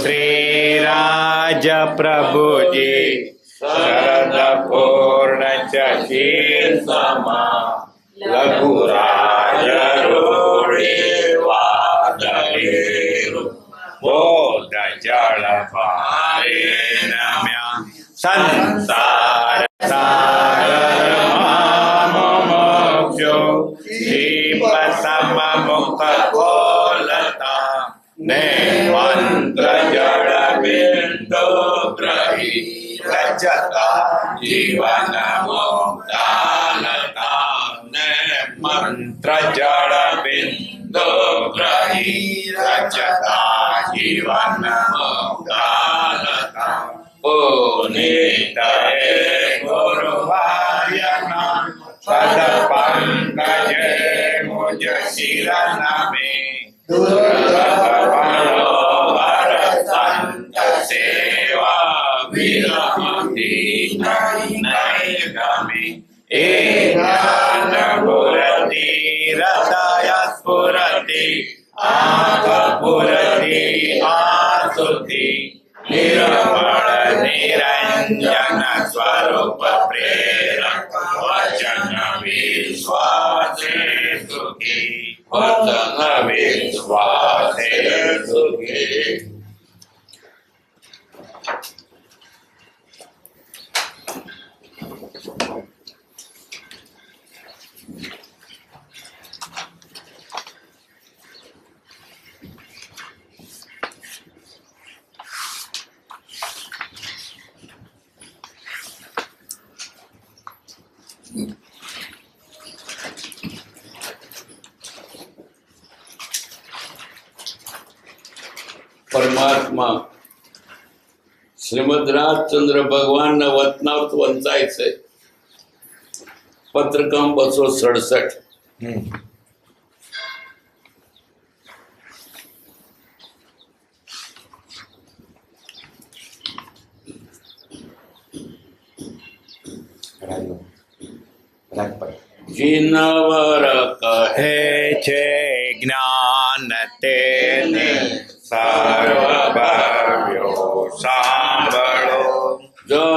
श्री राज प्रभुजी शरद पूर्ण चशील समा लघुराज रूढी वादळी बोध जळ पारे नम्या संसार सागर मोक्षो दीप सममुख खोलता ने मंत्र जड़ बिंदु ग्रही रचता जीवन मुक्तालता ने मंत्र जड़ बिंदु ग्रही रचता जीवन मुक्तालता पुनीत गुरु भायना पद पंकज मुझ शिर नमे दुर्लभ मनोहर संत सेवा विरमती नहीं गमे एक ज्ञान गुरति हृदय स्फुरति आँख पुरति आसुति निर्मल निरंजन स्वरूप प्रेरक वचन विश्वास सुखी वचन विश्वास सुखी। પરમાત્મા શ્રીમદ રાજચંદ્ર ભગવાનના વતનાર્થ વંચાય છે. પત્રકામ 267. જીનવર કહે છે જ્ઞાન તેને સર્વભવ્યો સાંભળો જો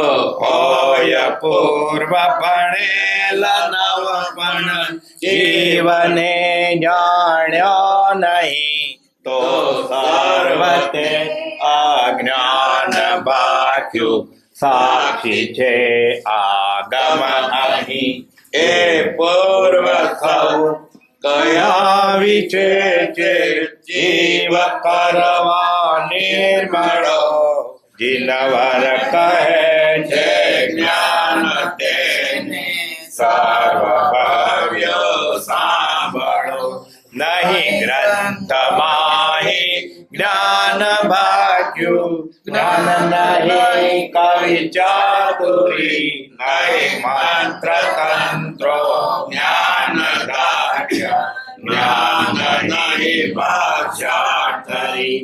હોય પૂર્વ ભણેલા નવ પણ જીવને જાણ્યો નહીં તો સર્વતે અજ્ઞાન બાક્યું સાક્ષી છે આગમ અહીં એ પૂર્વ સૌ કયા વિશે છે જીવ કરવા નિર્મળો જીનવર કહે છે જ્ઞાન તેને સર્વભવ્ય સાંભળો નહીં ગ્રંથ માહી જ્ઞાન ભાગ્યું જ્ઞાન નહીં કવિ ચાતુરી નહીં મંત્ર તંત્રો જ્ઞાન દાઢ્ય જ્ઞાન નહીં ભાષાટરી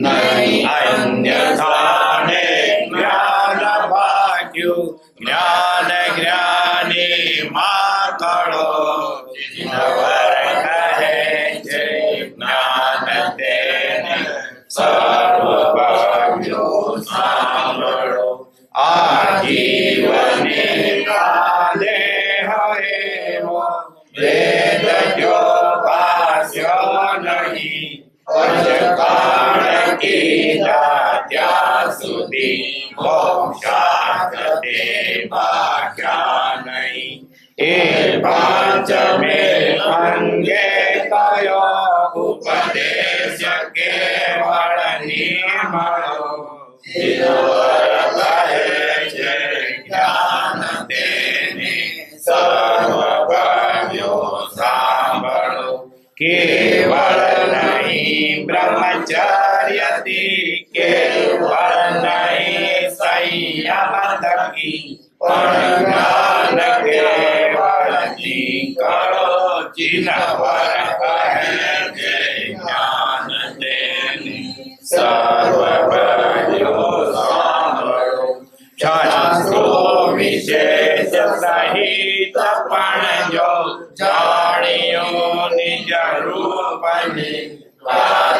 નહીં અન્યથાને જ્ઞાન ભાગ્યું જ્ઞાન જ્ઞાની માતળો જીનવર કહે છે જ્ઞાન તેને સર્વભવ્યો સાંભળો આજીવને કાલે હરેવો વેદ જો ભાષ્યો નહીં પંચકાળ કીધા ત્યાં સુધી મોક્ષાર્થ તે ભાગ્યા નહીં એ પાંચમે અંગે કયો ઉપદેશ કેવળ નિર્મળો જીનવર કહે છે જ્ઞાન તેને સર્વભવ્યો સાંભળો કેવળ નહીં બ્રહ્મચર્યથી કેવળ નહીં સંયમ થકી પણ જ્ઞાન કેવળથી કરો જીનવર કહે છે જ્ઞાન તેને સર્વભવ્યો સાંભળો શાસ્ત્રો વિશેષ સહિત પણ જો જાણ્યો નિજ રૂપને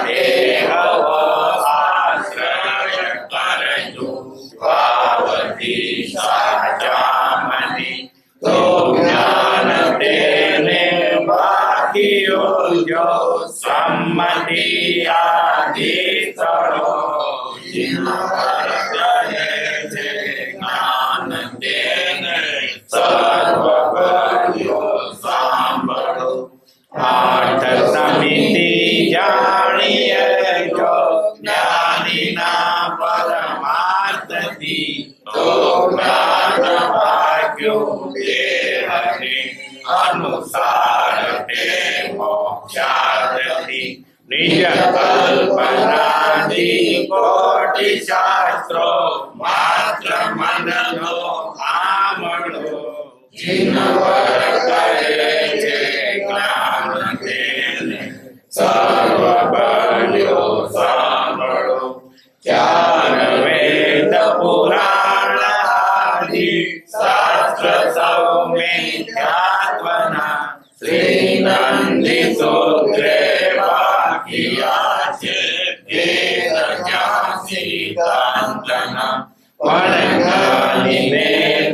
દેહ શાસ્ત્ર બ્રહ્માંડી આદિ સ્થળો જીનવર કહે છે જ્ઞાન તેને સર્વ કર્યો સાંભળો આઠ સમિતિ જાણીએ જો જ્ઞાનીના પરમાર્થથી તો જ્ઞાન ભાગ્યું તે હરે અનુસાર તે મોક્ષાર્થી નિજ કલ્પનાદિ કોટિ શાસ્ત્રો માત્ર મનનો આમળો જીનવર કહે છે જ્ઞાન તેને સર્વ બન્યો સાંભળો ચાર વેદ પુરાણ આદિ શાસ્ત્ર સૌમે ધ્યાત્વના શ્રી નંદી સૂત્રે વાક્યા છે વેદ જ્ઞાસી કાંતના પણ જ્ઞાનીને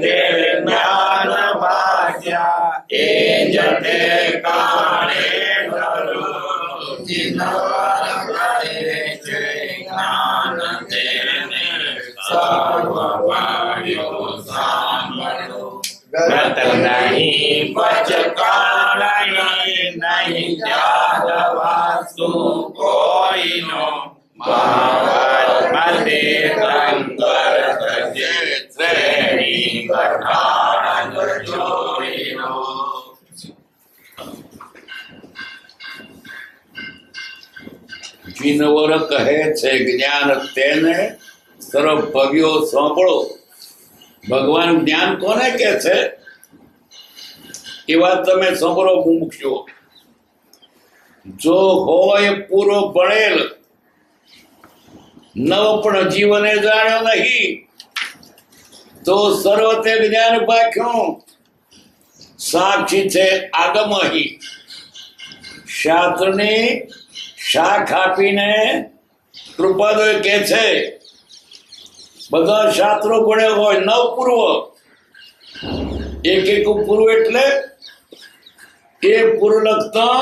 તે જ્ઞાન ભાગ્યા એ જતે કાણે ધરો જીનવર કહે છે જ્ઞાન તેને સર્વ પાડ્યો સાંભળો ગત નહીં પચકાળય નહીં જાત વાસ્તુ કોઈનો મહાત્મા તે કંકર તજે શ્રેણી કઠાણ જોડીનો જીનવર કહે છે જ્ઞાન તેને સર્વ ભવ્યો સાંભળો. ભગવાન જ્ઞાન કોને કે છે એ વાત તમે સાંભળો મુમુક્ષો. જો હોય પૂરો ભણેલ નવ પણ જીવને જાણ્યો નહીં તો સર્વ તે જ્ઞાન પાક્યું. સાક્ષી છે આગમ અહીં શાસ્ત્રની શાખ આપીને કૃપાદો કે છે બધા શાસ્ત્રો ભણ્યો હોય નવ પૂર્વ. એક એક પૂર્વ એટલે એ પૂર્વ લખતા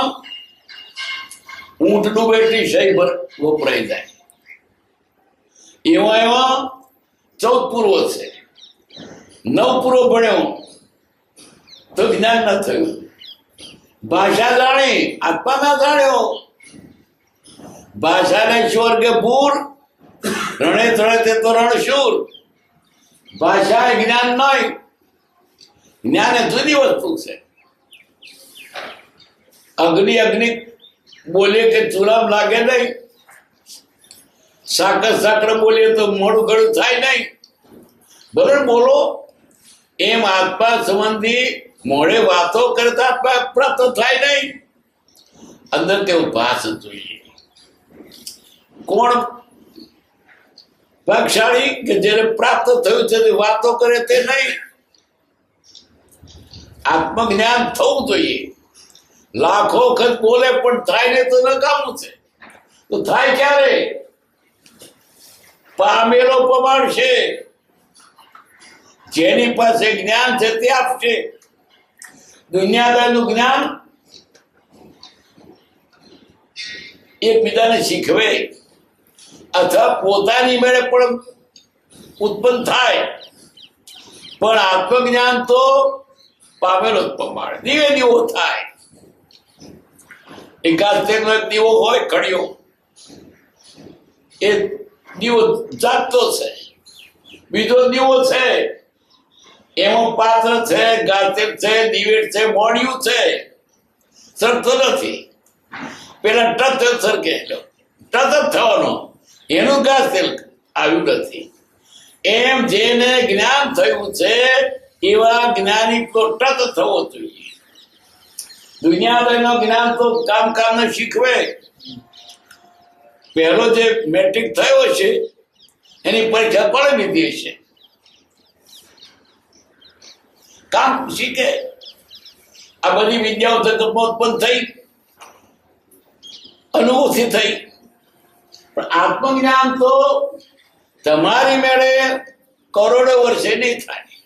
ઊંટ ડૂબે એટલી સહી વપરાઈ જાય. એવા એવા 14 પૂર્વ છે. 9 પૂર્વ ભણ્યો તો જ્ઞાન ન થયું. ભાષા જાણી આત્મા ના જાણ્યો. ભાષાને સ્વર્ગે ભૂર રણે ચડે તે તો રણશૂર. ભાષા એ જ્ઞાન નહીં. જ્ઞાન એ જુદી વસ્તુ છે. અગ્નિ અગ્નિ બોલીએ કે ચૂલામ લાગે નહીં. સાકર સાકર બોલીએ તો મોડું ઘડું થાય નહીં. બરાબર બોલો. એમ આત્મા સંબંધી મોડે વાતો કરતા આત્મા પ્રાપ્ત થાય નહીં. અંદર કેવું ભાષ જોઈએ. કોણ ભાગશાળી કે જેને પ્રાપ્ત થયું છે તે વાતો કરે તે નહીં. આત્મજ્ઞાન થવું જોઈએ. લાખો વખત બોલે પણ થાય ને તો નકામું છે. તો થાય ક્યારે? પામેલો પમાડશે. જેની પાસે જ્ઞાન છે તે આપશે. દુનિયાદારનું જ્ઞાન એકબીજાને શીખવે અથવા પોતાની મેળે પણ ઉત્પન્ન થાય. પણ આત્મજ્ઞાન તો પામેલો જ પમાડે. દીવે દીવો થાય. એકાદ દીવો હોય કડિયો, એ દીવો જાગતો છે. બીજો દીવો છે એમાં પાત્ર છે, ગાતેર છે, દિવેટ છે, મોડિયું છે. સરતો નથી. પેલા ટચ સરકે ટચ જ થવાનો. એનું ગાતેર આવ્યું નથી. એમ જેને જ્ઞાન થયું છે એવા જ્ઞાની તો ટચ થવો જોઈએ. દુનિયાનું જ્ઞાન તો કામ ને શીખવે. પહેલો જે મેટ્રિક થયો છે એની પરીક્ષા પણ લીધી છે. કામ શીખે. આ બધી વિદ્યાઓ ઉત્પન્ન થઈ, અનુભવથી થઈ. પણ આત્મજ્ઞાન તો તમારી મેળે કરોડો વર્ષે નહીં થાય.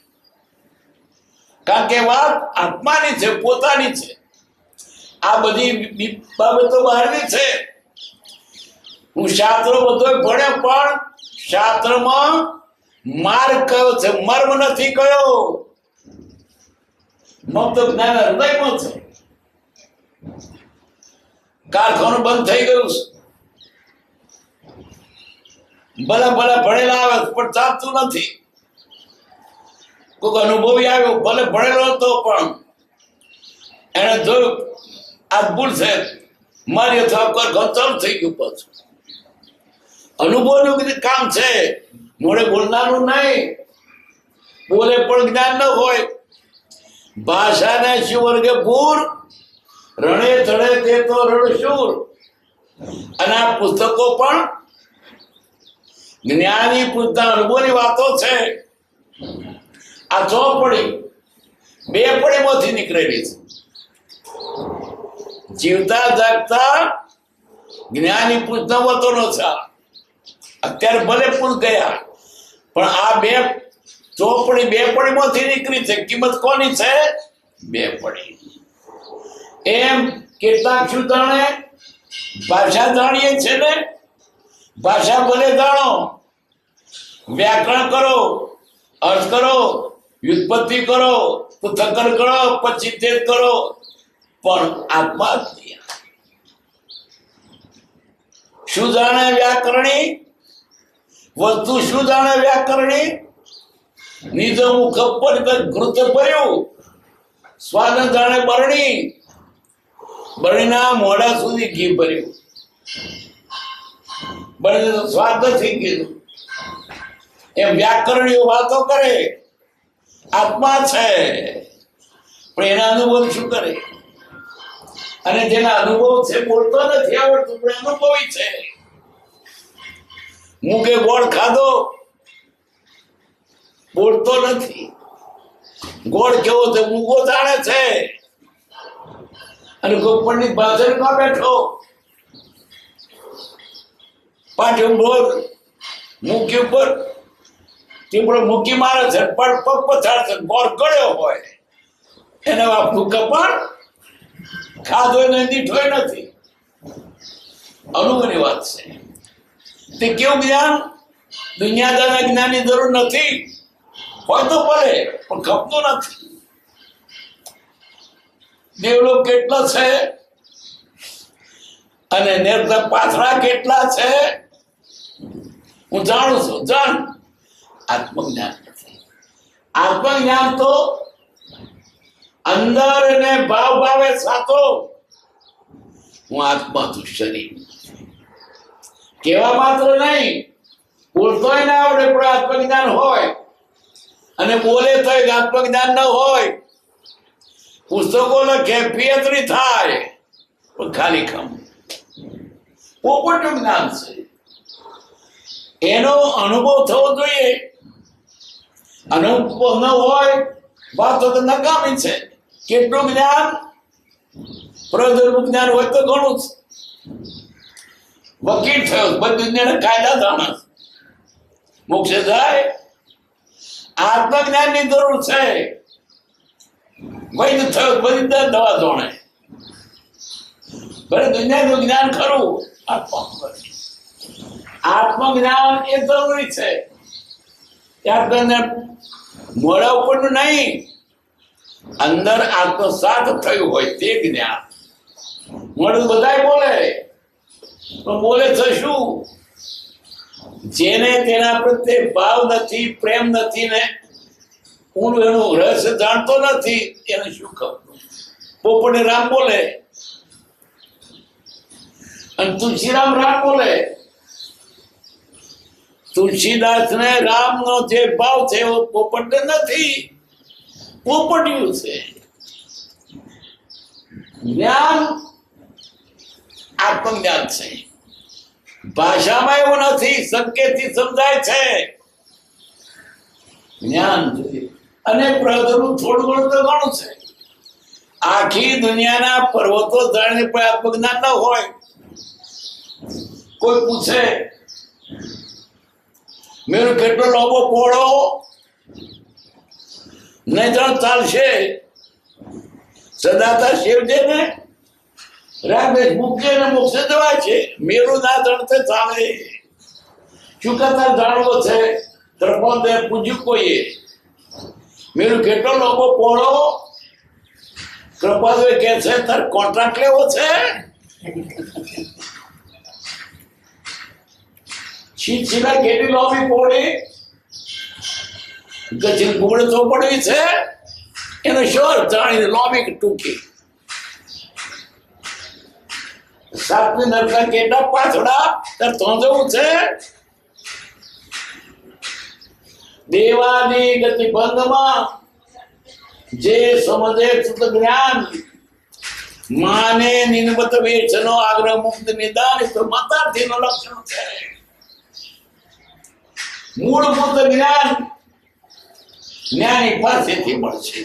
કારણ કે વાત આત્માની છે, પોતાની છે. આ બધી બાબતો બહારની છે. હું શાસ્ત્રો બધો ભણ્યો પણ શાસ્ત્રમાં માર્ગ કયો છે, મર્મ નથી કયો. મત જ્ઞાન હૃદયમાં છે. કારખાનું બંધ થઈ ગયું છે. ભલા ભલા ભણેલા આવે પણ ચાલતું નથી. કોઈક અનુભવી આવ્યો ભલે ભણેલો હતો પણ એને જોયું આ ભૂલ છે, મારી અથવા કારખાનું ચાલુ થઈ ગયું. પાછું અનુભવનું કામ છે, મોડે બોલનારું નહીં. બોલે પણ જ્ઞાન ન હોય. ભાષાના શિવ વર્ગે ભૂર, રણે ચડે તે તો રણશૂર. અને આ પુસ્તકો પણ જ્ઞાની પૂછતા અનુભવની વાતો છે. આ ચોપડી 2 પડીમાંથી નીકળેલી છે. જીવતા જાગતા જ્ઞાની પૂછતા વાતોનો છે. અત્યારે ભલે પૂછ ગયા પણ આ 2 ચોપડી 2 પડીમાંથી નીકળી છે. કિંમત કોની છે? 2 પડી. એમ કેટલાક શું જાણે? ભાષા જાણીએ છે ને, ભાષા ભલે જાણો, વ્યાકરણ કરો, અર્થ કરો, વ્યુત્પત્તિ કરો, પૃથક્કરણ કરો, પછી તે કરો, પણ આત્મા જ નહીં. શું જાણે વ્યાકરણી? વસ્તુ શું જાણે વ્યાકરણી? નિજ મુખ પર ઘૃત ભર્યું, સ્વાદ જાણે બરણી, બરણીના મોઢા સુધી ઘી ભર્યું. બરણી તો સ્વાદ નથી કીધું. એમ વ્યાકરણીઓ વાતો કરે, આત્મા છે પણ એના અનુભવ શું કરે? અને જેના અનુભવ છે, બોલતો નથી આવડતું પણ અનુભવી છે. મૂકે ગોળ ખાધો, બોલતો નથી. ગોળ કેવો છે મૂકો જાણે છે. અને ગોપણની બાજરમાં બેઠો પાઠ્યું બોલ મૂકી ઉપર ટીમડો મૂકી મારે છે, પણ પગ પછાડ છે. ગોળ ગળ્યો હોય એને આપનું કપાળ ખાધો એને દીઠોય નથી. અનુભવની વાત છે. તે કેવું જ્ઞાન? દુનિયાદારના જ્ઞાનની જરૂર નથી. હોય તો ભલે પણ ખપતો નથી. દેવલોક કેટલો છે અને નેરતા પાથરા કેટલા છે હું જાણું છું. જાણ આત્મજ્ઞાન નથી. આત્મજ્ઞાન તો અંદર ને ભાવ ભાવે સાતો હું આત્મા છું, શરીર કેવા માત્ર નહીં. બોલતોય ના આવડે પણ આત્મજ્ઞાન હોય, અને બોલે તો આત્મજ્ઞાન ન હોય. પુસ્તકો લખે પિયતરી થાય પણ ખાલી ખમ પોપટનું જ્ઞાન છે. એનો અનુભવ થવો જોઈએ. અનુભવ ન હોય વાતો તો નકામી છે. કેટલું જ્ઞાન? પ્રજ્ઞાનું જ્ઞાન હોય તો ઘણું છે. વકીલ થયો, બધી દુનિયાના કાયદા જાણે, મોક્ષે જાય. આત્મજ્ઞાનની જરૂર છે. વૈદ થયો, બધી દવા જાણે. ભલે દુનિયાનું જ્ઞાન ખરું, આત્મજ્ઞાન એ જરૂરી છે. ત્યાં મોડા ઉપરનું નહીં, અંદર આત્મસાત થયું હોય તે જ્ઞાન. મોડું બધાય બોલે પણ બોલે છે શું? જેને તેના પ્રત્યે ભાવ નથી, પ્રેમ નથી ને હું એનું રહસ્ય જાણતો નથી, એને શું ખબર? પોપટે રામ બોલે અને તુલસીરામ રામ બોલે. તુલસીદાસ ને રામ નો જે ભાવ છે એવો પોપટ નથી. પોપટિયું છે. જ્ઞાન આત્મજ્ઞાન છે. ભાષામાં એવું નથી, સંકેતથી સમજાય છે. જ્ઞાન અને પ્રગટનું થોડું ઘણું તો ઘણું છે. આખી દુનિયાના પર્વતો જાણીને પણ આત્મજ્ઞાન ન હોય. કોઈ પૂછે મેરો કેટલો લોબો પોળો નહીં જાણ ચાલશે. સદાતા શિવજી ને રાગદેશ મુક્તિ અને મોક્ષે જવાય છે. મેરું ના જાણતે ચાલે. શું કરતા જાણવો છે? ત્રપોદે પૂજ્યું કોઈએ મેરું કેટલો લોકો પોળો કૃપાદે કે છે તાર કોન્ટ્રાક્ટ લેવો છે. શીલા કેટલી લોબી પોળી ગજલ ગુમડે તો પડવી છે એનો શોર જાણીને લોબી ટૂંકી. સાતમી નરકા કેટલા પાછડા તાર તો જવું છે. દેવાની ગતિ બંધમાં જે સમજે સુત જ્ઞાન માને નિનબત વેચનો આગ્રહ મુક્ત નિદાન તો મતાર્થીનો લક્ષણ છે. મૂળભૂત જ્ઞાન જ્ઞાની પાસેથી મળશે.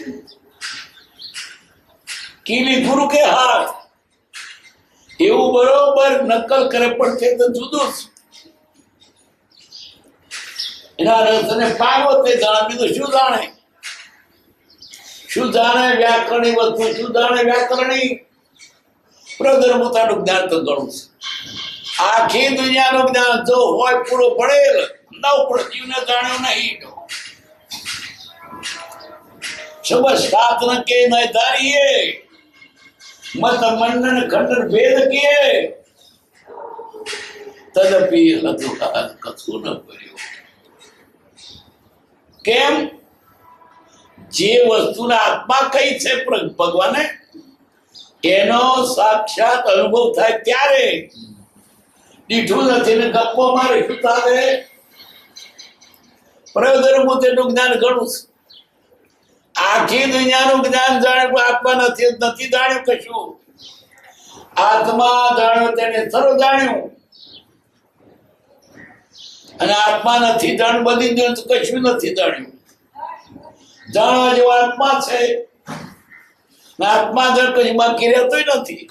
કીલી ગુરુ કે હાથ એવું બરોબર નકલ કરે પણ તે તો જુદું જ. એના રસને પાગો તે જાણે બીજું શું જાણે? શું જાણે વ્યાકરણી વસ્તુ? શું જાણે વ્યાકરણી? પ્રધર્મતાનું જ્ઞાન તો ઘણું છે. આખી દુનિયાનું જ્ઞાન જો હોય પૂરો પડેલ નવ પણ જીવને જાણ્યો નહીં. શબદ શાસ્ત્ર કે ન ધારીએ મત મંડન ખંડન ભેદ કે તદપી હતું કશું ન કર્યું. કેમ? જે વસ્તુના આત્મા કઈ છે ભગવાને એનો સાક્ષાત અનુભવ થાય ત્યારે. દીઠું નથી ને ગપ્પો મારે શું ચાલે? પ્રયોગનું જ્ઞાન ઘણું છે. આખી દુનિયાનું જ્ઞાન જાણે આત્મા નથી જાણ્યું કશું. આત્મા જાણ્યો તેને સર્વ જાણ્યું અને આત્મા નથી જાણ્યું બધી દુનિયા તો કશું નથી જાણ્યું. જાણવા જેવો આત્મા છે આત્મા જણ કઈ બાકી રહેતોય નથી.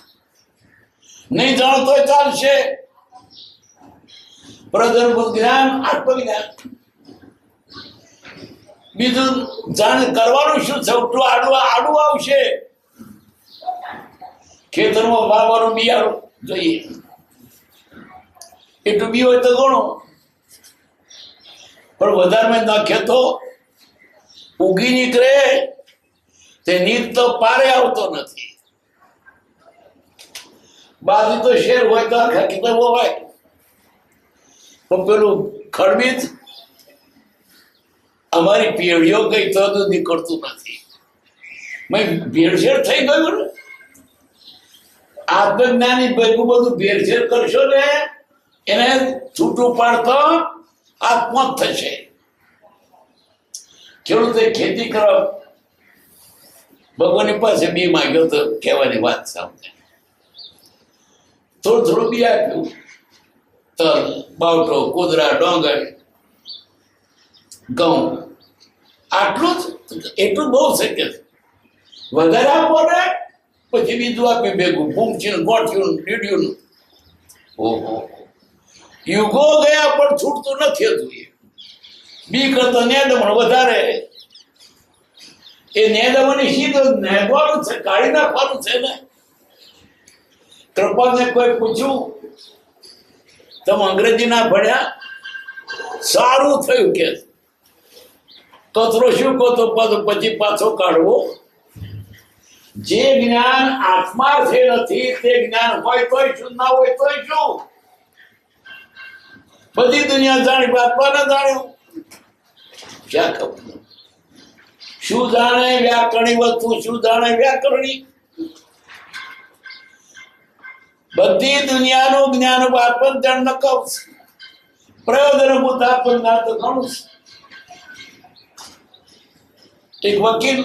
નહીં જાણતો ચાલશે. પ્રધર્મભૂત જ્ઞાન આત્મજ્ઞાન. બીજું જાણ કરવાનું શું છે? આડું આવશે. ખેતરમાં વાવવાનું બિયારું જોઈએ એટલું બી હોય તો ઘણું પણ વધારે મેં નાખે તો ઉગી નીકળે. તે નીર તો પારે આવતો નથી. બાજુ તો શેર હોય તો આખા ખેતર હોય પણ પેલું ખડબીજ અમારી પેઢીઓ કઈ તો નીકળતું નથી. ભેળસેળ થઈ ગયું ને. આત્મજ્ઞાની બધું ભેળસેળ કરશો ને એને છૂટું પાડતો આત્મા થશે. ખેડૂતે ખેતી કરવા ભગવાનની પાસે બી માંગ્યો તો કહેવાની વાત સાંભળે. થોડું બી આપ્યું. તલ, બાવટો, કુદરા, ડોંગર, ઘઉં આટલું જ. એટલું બહુ શક્ય છે. વધારે આપો ને પછી બીજું આપી ભેગું ભૂમચીનું ગોઠ્યું ડીડ્યું. ઓહો યુગો ગયા પણ છૂટતું નથી હતું. બી કરતા નેદમણ વધારે. એ નેદમણી સીધો નેદવાનું છે, કાઢી નાખવાનું છે ને. કૃપાને કોઈ પૂછ્યું તમે અંગ્રેજી ના ભણ્યા? સારું થયું કે કચરો શું કહો તો પછી પાછો કાઢવો. જે જ્ઞાન આત્મા છે નથી તે જ્ઞાન હોય તોય શું, ના હોય તોય શું. બધી દુનિયા જાણી આત્મા ના જાણ્યું ક્યાં ખબર. શું જાણે વ્યાકરણી વસ્તુ? શું જાણે વ્યાકરણી? બધી દુનિયાનું જ્ઞાન આત્મજ્ઞાન ન કહું. પ્રયોજનભૂત આત્મજ્ઞાન તો ઘણું છે. એક વકીલ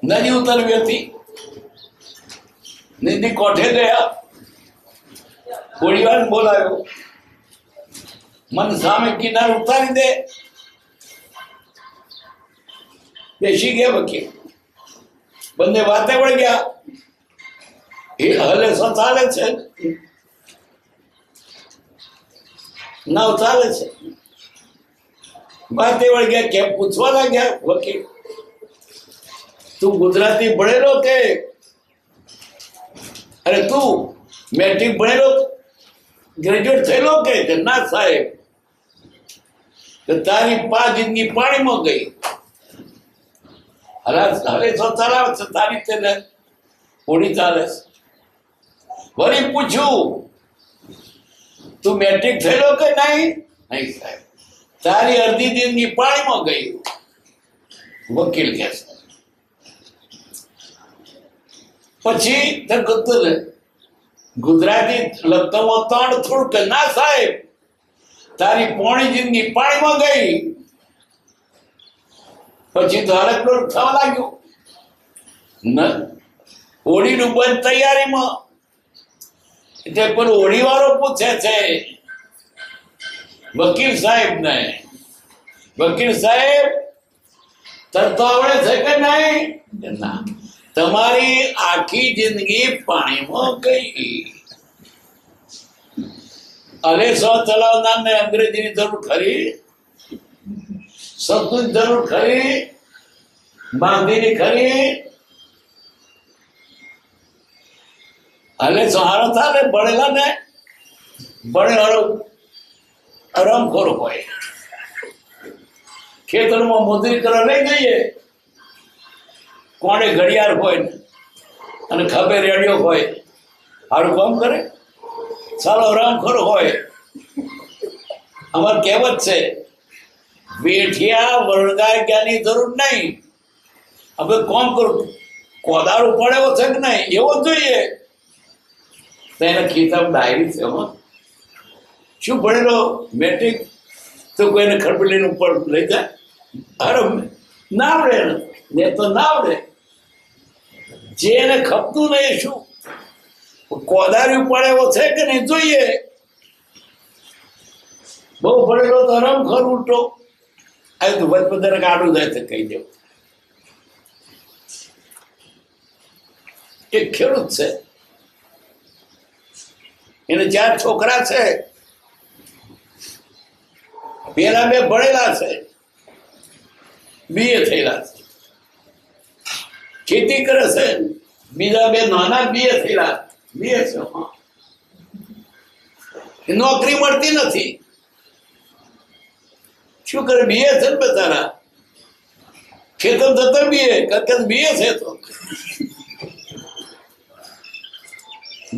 નદી ઉતરવી હતી. નદી કોઠે ગયા. ગોળીબાર બોલાવ્યો. મને સામે કિનારે ઉતારી દે. બેસી ગયા વકીલ. બંને વાતે વળી ગયા. એ હલે શું ચાલે છે? નાવ ચાલે છે. વાતે વળી ગયા. કેમ પૂછવા લાગ્યા વકીલ? તું ગુજરાતી ભણેલો કે અરે તું મેટ્રિક ભણેલો ગ્રેજ્યુએટ થયેલો કે ના સાહેબ કે તારી જિંદગી પાણીમાં ગઈ. હવે તો ચલાવે છે તારી તેને ઓડી ચાલે છે. વળી પૂછ્યું તું મેટ્રિક થયેલો કે નહીં? નહીં સાહેબ, તારી અડધી જિંદગી પાણીમાં ગઈ. વકીલ કે છે. પછી તે કીધું ગુજરાતી લખતોમાં ત્રણ થોડું કે ના સાહેબ, તારી પોણી જિંદગી પાણીમાં ગઈ. પછી તો હરકડોળ થવા લાગ્યું. હોળી નું બંધ તૈયારીમાં એટલે પેલો હોળી વાળો પૂછે છે વકીલ સાહેબ ને, વકીલ સાહેબ તરતો આવડે છે કે નહીં? ના, તમારી આખી જિંદગી પાણીમાં ગઈ. અરે સો ચલાવનાર ને અંગ્રેજીની જરૂર ખરી? શબ્દની જરૂર ખરી? બાંધીની ખરી? અરે સહારો થાય ભણેલા ને ભણેલો આરામખોર હોય. ખેતરમાં મજૂરી કરવા લઈ જઈએ, કોણે ઘડિયાળ હોય ને અને ખભે રેડિયો હોય, સારું કામ કરે. સારો આરામખોર હોય. અમાર કહેવત છે વેઠિયા વળગાગ્યાની જરૂર નહીં. હવે કોમ કરું કોદાળ ઉપાડેવો છે કે નહીં એવો જોઈએ. તો એના ખિતાબ ડાયરી છે. શું ભણેલો? મેટ્રિક. તો કોઈને ખડબડીને ઉપર લઈ જાય? અરે ના આવડે ને તો ના આવડે. જે એને ખપતું નહીં શું કોદાળી ઉપાડેવો છે કે નહીં જોઈએ. બહુ ભણેલો તો આરામખોર ઉલટો આ તો વચપદાને આડું જાય છે કહી દેવું. એક ખેડૂત છે, એને 4 છોકરા છે. પેલા 2 ભણેલા છે, BA થયેલા છે, ખેતી કરે છે. બીજા 2 નાના BA થયેલા, BA છે. નોકરી મળતી નથી. શું કરે? BA છે ને બધાના ખેતર જતો BA છે તો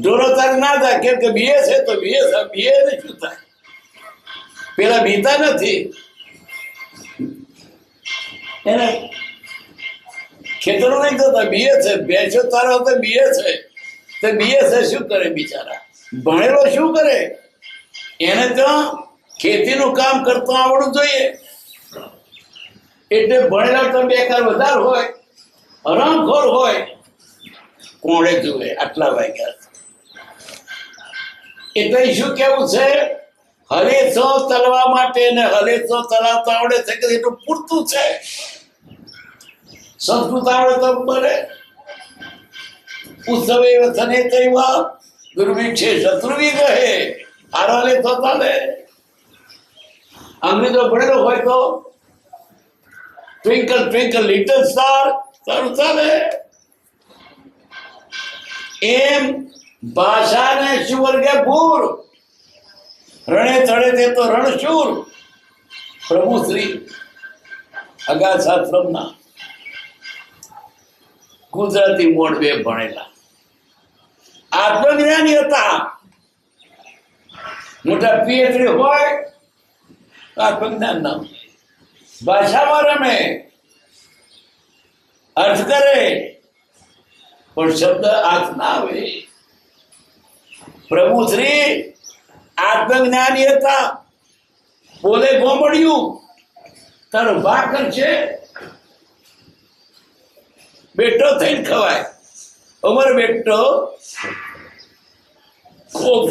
ઢોરો તારે ના થાય કેમ કે BA છે તો BA ને શું થાય? પેલા બીતા નથી. એને ખેતરો નહીં થતા BA છે. ભેંસો તારો તો BA છે તો BA છે શું કરે બિચારા? ભણેલો શું કરે? એને તો ખેતીનું કામ કરતો આવડવું જોઈએ. એટલે ભણેલા તો બેકાર વધારે હોય, હરામખોર હોય. કોણે જુએ આટલા વાગ્યા. એટલે શું કેવું છે? હલેસો તલવા માટે ને હલેસો તલાવતા આવડે છે કે એટલું પૂરતું છે. સંસ્કૃત આવડે તો બને. ઉત્સવે વથને તૈવા દુર્ભિક્ષે શત્રુવી કહે આરાલે તો ચાલે. અંગ્રેજો ભણેલો હોય તો ટ્વિંકલ ટ્વિંકલ લિટલ સ્ટાર સારું ચાલે. એમ ભાષાને શું વર્ગે ભૂર રણે ચડે તે તો રણશૂર. પ્રભુ શ્રી અગાસાશ્રમના ગુજરાતી મોડ 2 ભણેલા આત્મજ્ઞાની હતા. મોટા PhD હોય આત્મજ્ઞાન ના. ભાષામાં રમે, અર્થ કરે પણ શબ્દ હાથ ના આવે. પ્રભુ શ્રી આત્મજ્ઞાની હતા. બોલે ગોમડ્યું તારો ભાકર છે બેટો થઈને ખવાય. અમારો બેટો ખૂબ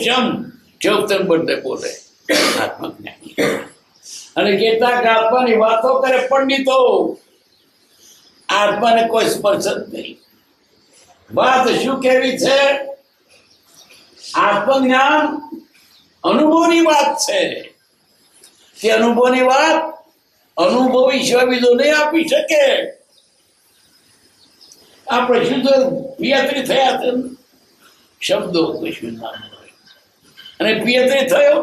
ચોતન બદલે બોલે આત્મજ્ઞાની. અને કેટલાક આત્માની વાતો કરે પંડિતો, આત્માને કોઈ સ્પર્શ જ નહીં. વાત શું કેવી છે? આત્મજ્ઞાન અનુભવની વાત છે. તે અનુભવની વાત અનુભવી સિવાય બીજો નહીં આપી શકે. આપણે શું તો પિયત્રી થયા છે શબ્દો કશું ના મળે અને પિયત્રી થયો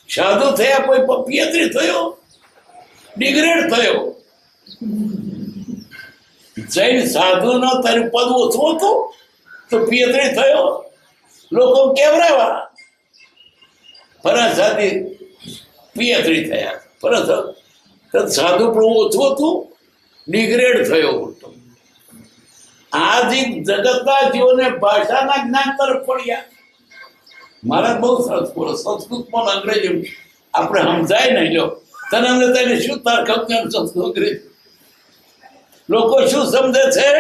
સાધુ થયા કોઈ પિયત્રી થયો ડિગ્રેડ થયો જૈન સાધુ નો તારું પદ ઓછું હતું તો પિયત્રી થયો લોકો કેવરાવા ફરાસાથી પિયત્રી થયા ફરસ સાધુ પણ ઓછું હતું ડિગ્રેડ થયો આ જે જગતના જીવોને ભાષાના જ્ઞાન તરફ પડ્યા મારા બહુ સરસ બોલો સંસ્કૃતમાં અંગ્રેજી આપણે સમજાય નહીં લો તને અમને તેને શું તાર ખબર સંસ્કૃત અંગ્રેજી લોકો શું સમજે છે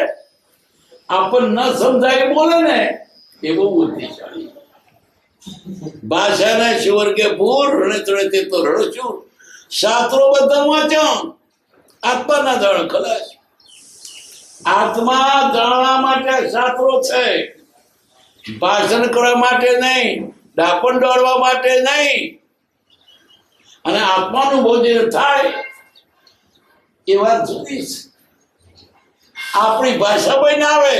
આપણને ન સમજાય બોલે ને એ બહુ બુદ્ધિશાળી ભાષાના શિવર્ગે ભૂર રણે ચડે તે તો રડશું શાસ્ત્રો બધા વાંચો આત્માના જાણ ખલાસ આત્મા જાણવા માટે શાસ્ત્રો છે ભાષણ કરવા માટે નહીં ડાપણ દોડવા માટે નહીં અને આત્માનું ભોજન થાય એ વાત જુદી છે આપણી ભાષામાં ના આવે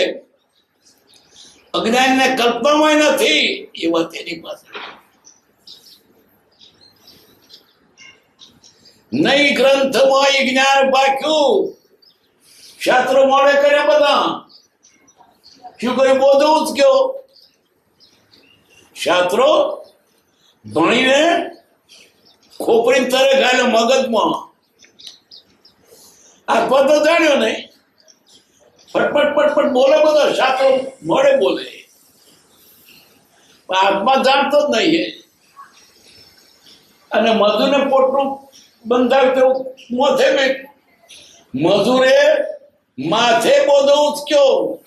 અજ્ઞાનને કલ્પનામાં નથી એ વાત એની પાસે નહીં ગ્રંથમાં એ જ્ઞાન બાક્યું શાસ્ત્રો મોડે કર્યા બધા શું કર્યું બોધવું જ કયો શાસ્ત્રો ભણીને ખોપરી તરે ગાયલો મગજમાં આ પદ જાણ્યો નહીં ફટફટ ફટફટ બોલે બધો શાસ્ત્રો મોડે બોલે આત્મા જાણતો જ નહીં અને મધુને પોટલું બંધાવ્યું તેવું મોથે મેં મજૂરે માથે બોધો ઉચક્યો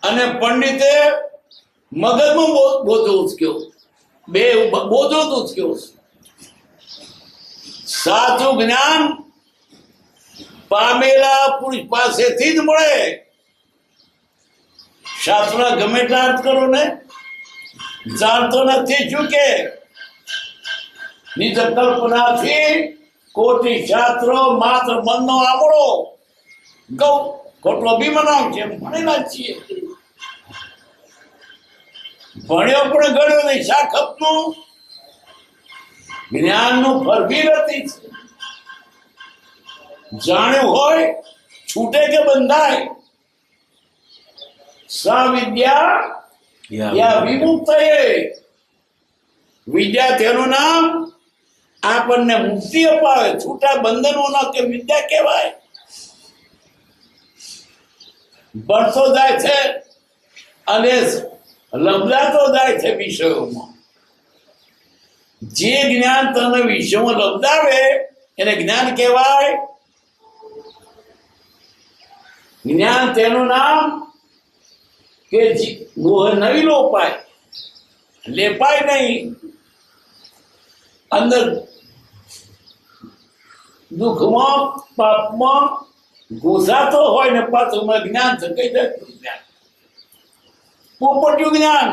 અને પંડિતે મગજમાં બોધો ઉચક્યો બે બોધો જ ઉચક્યો સાચું જ્ઞાન પામેલા પુરુષ પાસેથી જ મળે શાસ્ત્ર ગમે એટલા અર્થ કરો ને જાણતો નથી શું કે નિજ કલ્પનાથી કોટી શાસ્ત્રો માત્ર મનનો આંબળો ગૌ ખોટલો અભિમાન છે ભણેલા છીએ ભણ્યો પણ ગણ્યો નહીં શાખપનું જ્ઞાનનું ફરવી નથી છે જાણ્યું હોય છૂટે કે બંધાય સવિદ્યા યા વિમુક્ત વિદ્યા તેનું નામ આપણને મુક્તિ અપાવે છૂટા બંધનો ના કે વિદ્યા કહેવાય ભણતો જાય છે અને લબડાતો જાય છે વિષયોમાં જે જ્ઞાન તને વિષયોમાં લબડાવે એને જ્ઞાન કહેવાય જ્ઞાન તેનું નામ કે નહીં લોપાય લેપાય નહીં અંદર દુઃખમાં પાપમાં ઘૂસાતો હોય ને પાછું જ્ઞાન છે કઈ જાતનું જ્ઞાન પોપટ્યું જ્ઞાન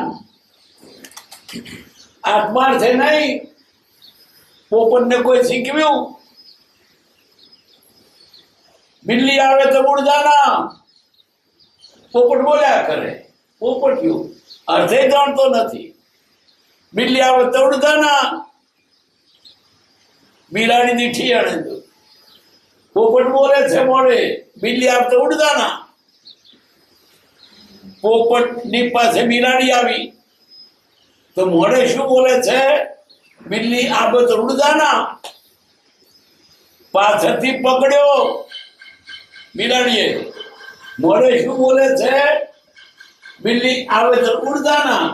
આત્મા છે નહીં પોપટને કોઈ શીખવ્યું બિલ્લી આવે તો ઉડ જાના પોપટ બોલ્યા કરે પોપટ્યું અર્થે જાણતો નથી બિલ્લી આવે તો ઉડ જાના બિલાડી દીઠી અણે પોપટ બોલે છે મોડે બિલ્લી આવે તો ઉડ જાના પોપટ ની પાસે બિલાડી આવી તો મોડે શું બોલે છે બિલ્લી આવે તો ઉડ જાના પાછળથી પકડ્યો બિલાડીએ મોડે શું બોલે છે બિલ્લી આવે તો ઉડદાના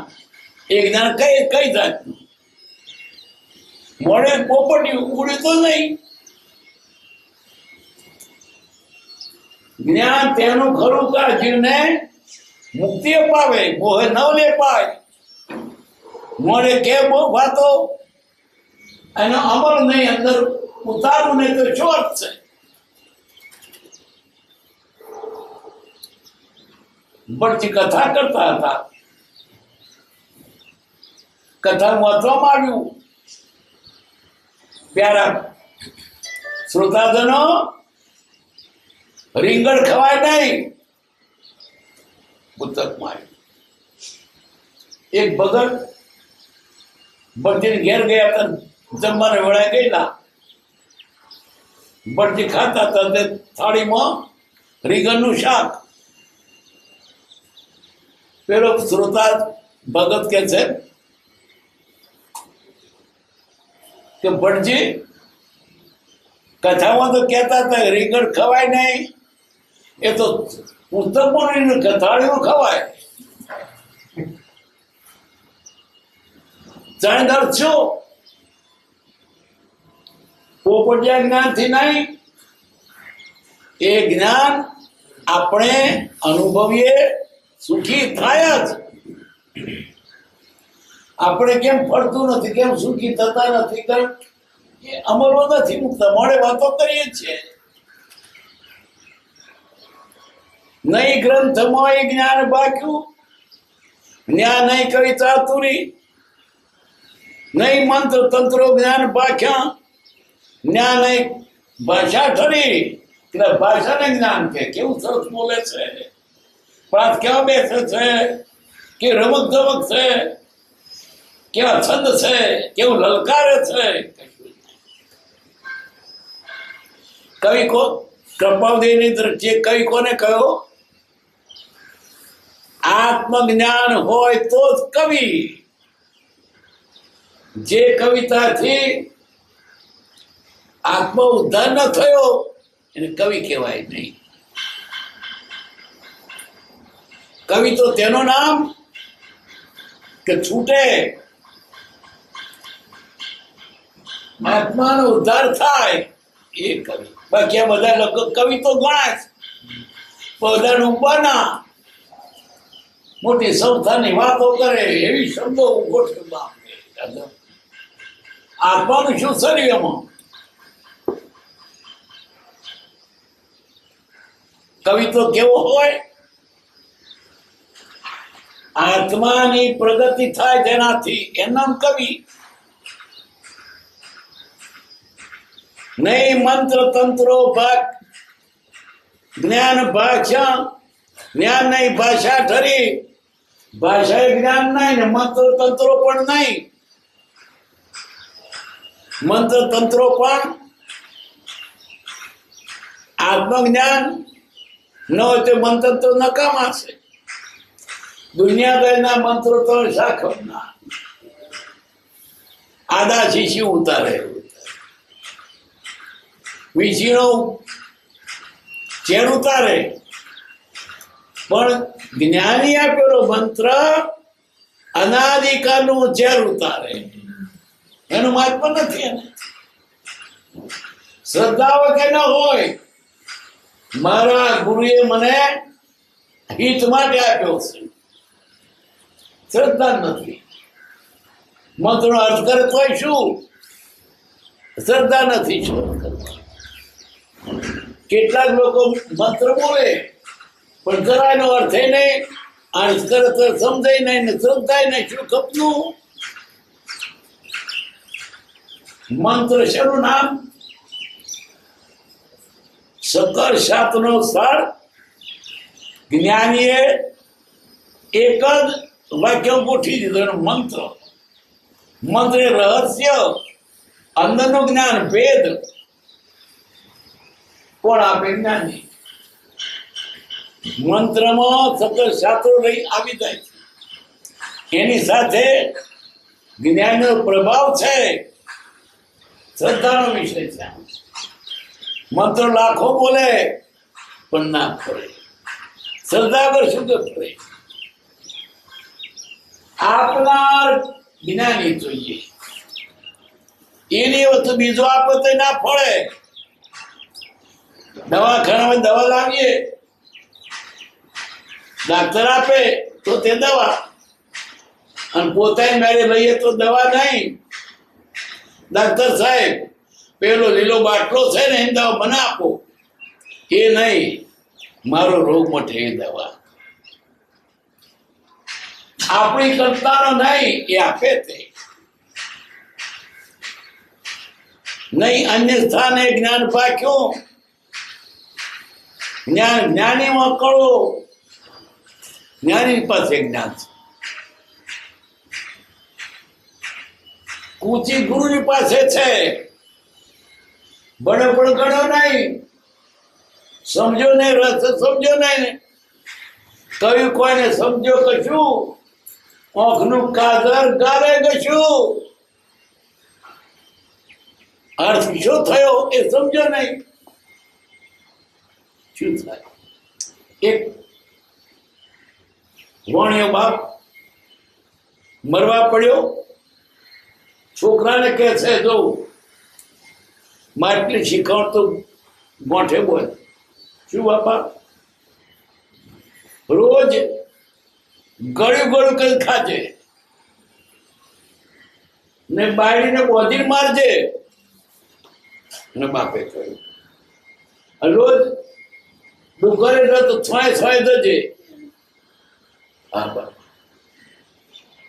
એક જણ કઈ જાતનું મોડે પોપટ્યું ઉડ્યું તો નહીં જ્ઞાન તેનું ખરું કા જીવને મુક્તિ અપાવે મોહે ન લેપાય મોડે કે બહુ વાતો એનો અમલ નહીં અંદર ઉતારવું નહીં તો શું અર્થ છે બળથી કથા કરતા હતા કથા વાંચવામાં આવ્યું પ્યારા શ્રોતાજનો રીંગણ ખવાય નહીં પુસ્તકમાં આવ્યું. એક ભગત ભટજીને ઘેર ગયા હતા, જમવાને વેળાએ ગયેલા. ભટજી ખાતા હતા તે થાળીમાં રીંગણનું શાક. પેલો શ્રોતા ભગત કે છે કે ભટજી, કથામાં તો કહેતા હતા રીંગણ ખવાય નહીં, એ તો પુસ્તકમાં થાળીમાં ખવાય. જાણદાર છો, પોપટિયા જ્ઞાનથી નહીં, એ જ્ઞાન આપણે અનુભવીએ સુખી થાય જ. આપણે કેમ ફળતું નથી, કેમ સુખી થતા નથી, કેમ એ અમલમાં નથી મૂકતા, મોડે વાતો કરીએ છીએ. નહીં ગ્રંથમાં એ જ્ઞાન બાક્યું, ન્યા નહીં કવિ ચાતુરી, નહીં મંત્ર તંત્રો જ્ઞાન બાક્યા, ન્યા નહીં ભાષા ઠરી. એટલે ભાષાને જ્ઞાન કે કેવું સરસ બોલે છે, પણ કેવા બેસે છે, કે રમક ધમક છે, કેવા છંદ છે, કેવું લલકારે છે. કવિ કો કૃપાદેવની દ્રષ્ટિએ કવિ કોને કહ્યો? આત્મજ્ઞાન હોય તો જ કવિ. જે કવિતાથી આત્મ ઉદ્ધાર ન થયો એને કવિ કહેવાય નહીં. કવિ તો તેનું નામ કે છૂટે, આત્માનો ઉદ્ધાર થાય એ કવિ. બાકી આ બધા લોકો કવિ તો ગણાય, બધાનું બના મોટી સંસ્થાની વાતો કરે, એવી શબ્દો ગોઠવવા. આત્માનું શું શરીરમાં? કવિ તો કેવો હોય? આત્માની પ્રગતિ થાય તેનાથી એનું નામ કવિ. નહીં મંત્ર તંત્રો ભાગ જ્ઞાન ભાષા, જ્ઞાન નહીં ભાષા ઠરી. ભાષા જ્ઞાન નહીં ને મંત્ર તંત્રો પણ નહીં. મંત્ર તંત્રો પણ આત્મજ્ઞાન ન હોય તો મંત્ર તો નકામા છે. દુનિયાભરના મંત્રો તો શાખરના આદા શીશી ઉતારે, વીસીનો ચેડ ઉતારે, પણ જ્ઞાની આપેલો મંત્ર અનાદિકાળનું ઝેર ઉતારે. એનું મહત્વ નથી. એને શ્રદ્ધા વગર ન હોય. મારા ગુરુએ મને હિત માટે આપ્યો છે, શ્રદ્ધા નથી. મંત્રનો અર્થ કરે તોય શું? શ્રદ્ધા નથી. શું કેટલાક લોકો મંત્ર બોલે પણ જરા એનો અર્થ નહીં, અર્થ કરે તો સમજાય નહીં ને શ્રદ્ધાય નહીં. શું કપનું મંત્ર શેનું નામ? સકળ શાસ્ત્રનો સાર જ્ઞાનીએ એક જ વાક્ય ગોઠવી દીધો, એનો મંત્ર. મંત્ર એ રહસ્ય, અંદરનું જ્ઞાન, ભેદ કોણ આપે? જ્ઞાની. મંત્રમાં સકળ શાસ્ત્રો લઈ આવી જાય છે. એની સાથે જ્ઞાનનો પ્રભાવ છે, શ્રદ્ધાનો વિષય છે. મંત્ર લાખો બોલે પણ ના ફરે. શ્રદ્ધા પર શું ફરે? આપનાર જ્ઞાની જોઈએ. એની વસ્તુ બીજો આપે તો ના ફળે. દવાખાનામાં દવા લાવીએ, ડાક્ટર આપે તો તે દવા, અને પોતાની મેળે લઈએ તો દવા નહીં. ડાક્ટર સાહેબ પેલો લીલો બાટલો છે ને એની દવા મને આપો, એ નહીં. મારો રોગ મટે એ દવા. આપણી કરતાનો નહીં, એ આપે તે નહીં. અન્ય સ્થાને જ્ઞાન પાક્યું. જ્ઞાન જ્ઞાનીમાં કળો જ્ઞાની પાસે જ્ઞાન છે. કુચી ગુરુની પાસે છે, ભણે પણ ગણો નહીં, સમજો નહીં, રસ સમજો નહીં, કહ્યું કોઈને સમજો કશું, આંખનું કાજર ગાલે કશું, અર્થ શું થયો એ સમજો નહીં. શું થાય? એક વણ્યો બાપ મરવા પડ્યો, છોકરાને કહે છે જો માટલી શીખવણ તો ગોઠે બોલ. શું બાપા? રોજ ગળ્યું ગળ્યું કઈ ખાજે ને બાળીને બોધીને મારજે. અને બાપે કહ્યું રોજ ડુંગરે તો છોય છોય જજે. હા બાપ.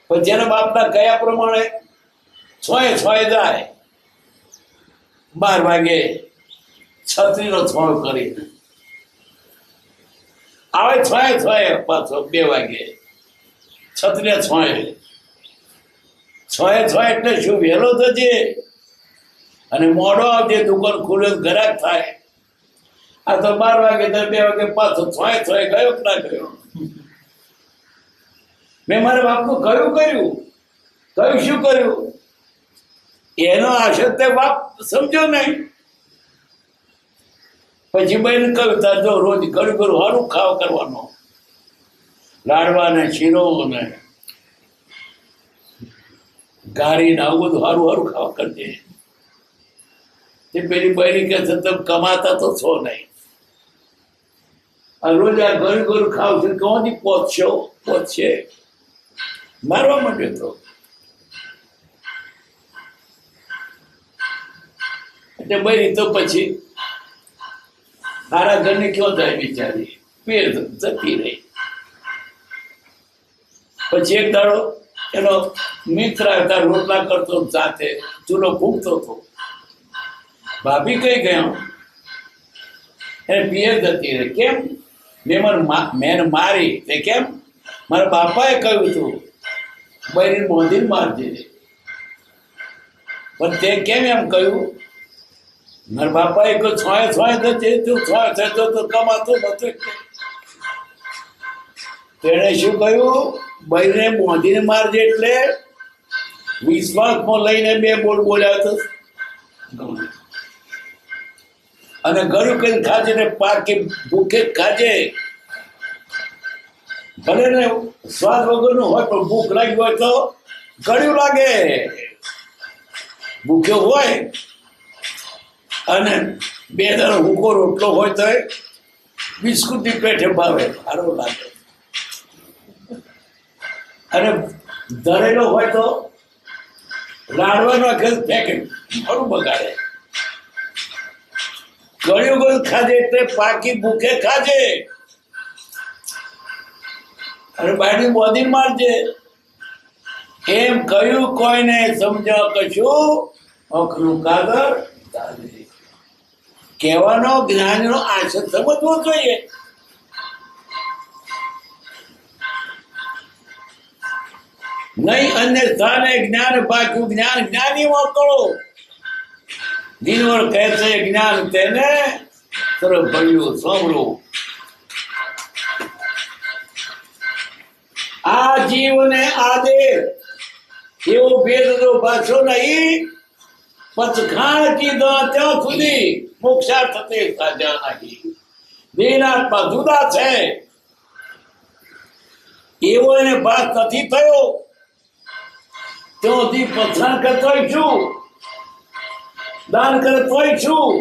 પણ જેના બાપના કયા પ્રમાણે છોય છોય જાય, 12 વાગે છત્રીનો છોડ કરી આવે, છોય છોય પાછો 2 વાગે છત્રીને છોય છોય છોય એટલે શું? વહેલો થજે અને મોડો આવજે, દુકાન ખુલે ગ્રાહક થાય. આ તો 12 વાગે 2 વાગે પાછો છોય છોય ગયો કે ના ગયો? મેં મારા બાપનું કયું કર્યું? શું કર્યું? એનો આશય તે બાપ સમજો નહીં. પછી બેન કહ્યું તા જો રોજ ઘડું ઘડું સારું ખાવ કરવાનો, લાડવા ને શીરો ને ગારી ને આવું બધું સારું સારું ખાવ કરજે. તે પેલી બહેરી કે છે તમે કમાતા તો છો નહીં, આ રોજ આ ઘડું ઘડું ખાવ છે, કોથી પહોંચશે? મારવા માંડ્યો તો. એટલે બહેરી તો પછી તારા ઘરની ક્યાં જાય બિચારી, પેર જતી રહી. પછી એક દાડો એનો મિત્ર હતા, રોટલા કરતો સાથે ચૂલો ફૂંકતો હતો. ભાભી કઈ ગયા એને પિયર જતી રહી. કેમ? મેં મારી. તે કેમ? મારા બાપાએ કહ્યું હતું બહેરી બોંધીને મારજે. પણ તે કેમ એમ કહ્યું? મારા બાપાએ કોઈ છોય છોય થતો તો કમાતો નતો. તેણે શું કહ્યું? બહેરીને બોંધીને મારજે. એટલે વિશ્વાસમાં લઈને 2 બોલ બોલ્યા હતો. અને ગળ્યું કઈ ખાજે ને પાકે ભૂખે ખાજે. ભલે ને સ્વાદ વગરનું હોય પણ ભૂખ લાગી હોય તો ગળ્યું લાગે. ભૂખ્યો હોય અને 2 દાડો ભૂખો રોટલો હોય તો બિસ્કુટની પેઠે ભાવે, સારો લાગે. અને ધરેલો હોય તો લાડવાનો ખેલ ફેંકે, ખરું બગાડે. ગળ્યું ગળ્યું ખાજે એટલે પાકી ભૂખે ખાજે અને બાયડી બોધી મારજે. એમ કહ્યું, કોઈને સમજાવ કશું, આંખનું કાગળ કહેવાનો જ્ઞાનનો આશય સમજવો જોઈએ. નહીં અન્ય સ્થાને જ્ઞાન પાક્યું, જ્ઞાન જ્ઞાનીમાં કરો. દિનવર કહે છે જ્ઞાન તેને તરફ ભર્યું સાંભળો. આ જીવને આદેર એવો ભેદ તો પાછો નહીં, પચખાણ કીધો ત્યાં સુધી મોક્ષાર્થ થતે સાજા નહીં. દેનાત્મા જુદા છે એવો એને ભાસ નથી થયો ત્યાંથી પચખાણ કરતોય છું, દાન કરે તોય શું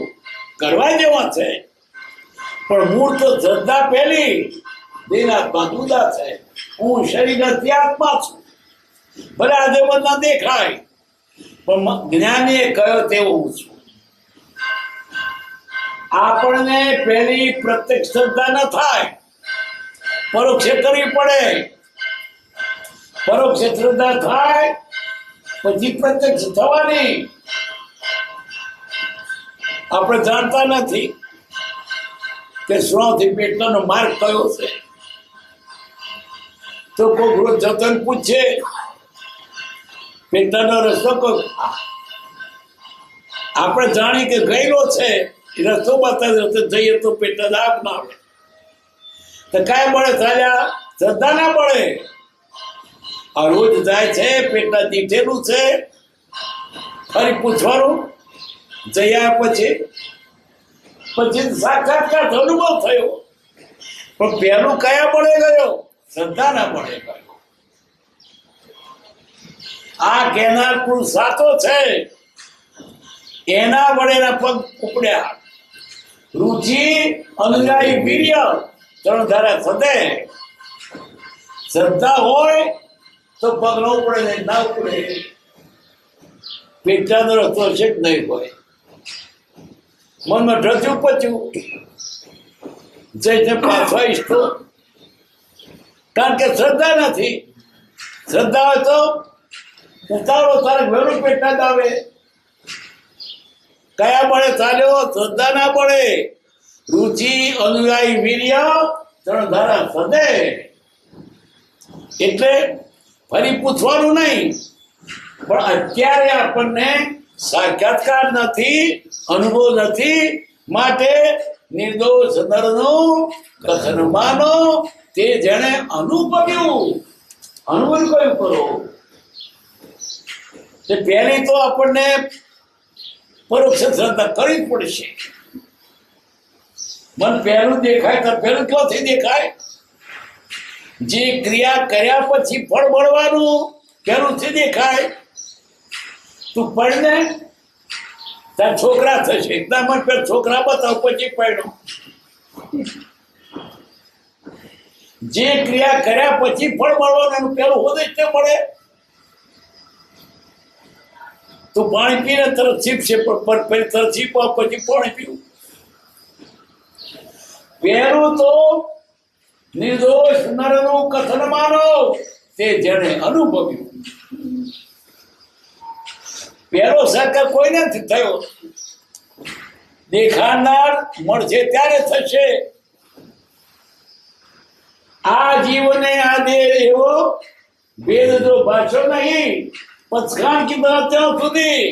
કરવા જેવા છે. પણ મૂળ તો શ્રદ્ધા પહેલી, દેનાત્મા જુદા છે. હું શરીર આત્મા છું, ભલે આજે બધા દેખાય પણ જ્ઞાનીએ કહ્યો તેવો હું છું. આપણને પહેલી પ્રત્યક્ષ શ્રદ્ધા ન થાય, પરોક્ષે કરવી પડે. પરોક્ષ શ્રદ્ધા થાય પછી પ્રત્યક્ષ થવાની. આપણે જાણતા નથી કે શ્વાસથી પેટનો માર્ગ કયો છે. તો કોઈ રોજ જતન પૂછે પેટનો રસ્તો કોઈ આપણે જાણી કે ગયેલો છે એ રસ્તો બતાવ્યો તો જઈએ તો પેટ દાગ ના આવે તો કાંઈ મળે ચાલ્યા શ્રદ્ધા ના પડે. આ રોજ જાય છે પેટના દીઠેલું છે ફરી પૂછવાનું જયા પછી સાક્ષાત્કાર અનુભવ થયો પણ પહેલું કયા મળે ગયો શ્રદ્ધા ના મળે ગયો. આ કહેનાર પુરુષ સાચો છે એના વડેના પગ ઉપડ્યા. રુચિ અનુયાયી વીર્ય ત્રણ ધારા સદે. શ્રદ્ધા હોય તો પગ ન ઉપડે ને ના ઉપડે. પેટાનો રસ્તો છે જ નહીં હોય. મનમાં ઢચ્યું પચ્યું જઈને પાછો ઈચ્છતો કારણ કે શ્રદ્ધા નથી. શ્રદ્ધા હોય તો ઉતારો તારે વહેલું પેટા જ આવે. કયા મળે ચાલ્યો શ્રદ્ધા ના પડે. રુચિ અનુયાયી વીર્ય ત્રણ ધારા સદે. એટલે ફરી પૂછવાનું નહીં પણ અત્યારે આપણને સાક્ષાત્કાર નથી અનુભવ નથી માટે નિર્દોષ નરનું કથન માનો તે જેણે અનુભવ્યું. અનુભવ કયું કરો તે પહેલી તો આપણને પરોક્ષ શ્રદ્ધા કરવી જ પડશે. મન પહેલું દેખાય તો પહેલું ક્યાંથી દેખાય? જે ક્રિયા કર્યા પછી ફળ મળવાનું પહેલું થી દેખાય. તું પડને તાર છોકરા થશે એકદમ મન પેલા છોકરા બતાવ પછી પડ્યો. જે ક્રિયા કર્યા પછી ફળ મળવાનું પેલું હોદે જ મળે. તું પાણી પીને તરત છીપશે પણ તરત છીપવા પછી પાણી પીવું. પહેલું તો નિર્દોષ નરનું કથન માનો તે જેને અનુભવ્યું. પહેલો સરકાર કોઈ નથી થયો. દેખાનાર મળશે ત્યારે થશે. આ જીવને આ દેહ એવો ભેદ જો ભાષો નહીં પચકાણ કીધા ત્યાં સુધી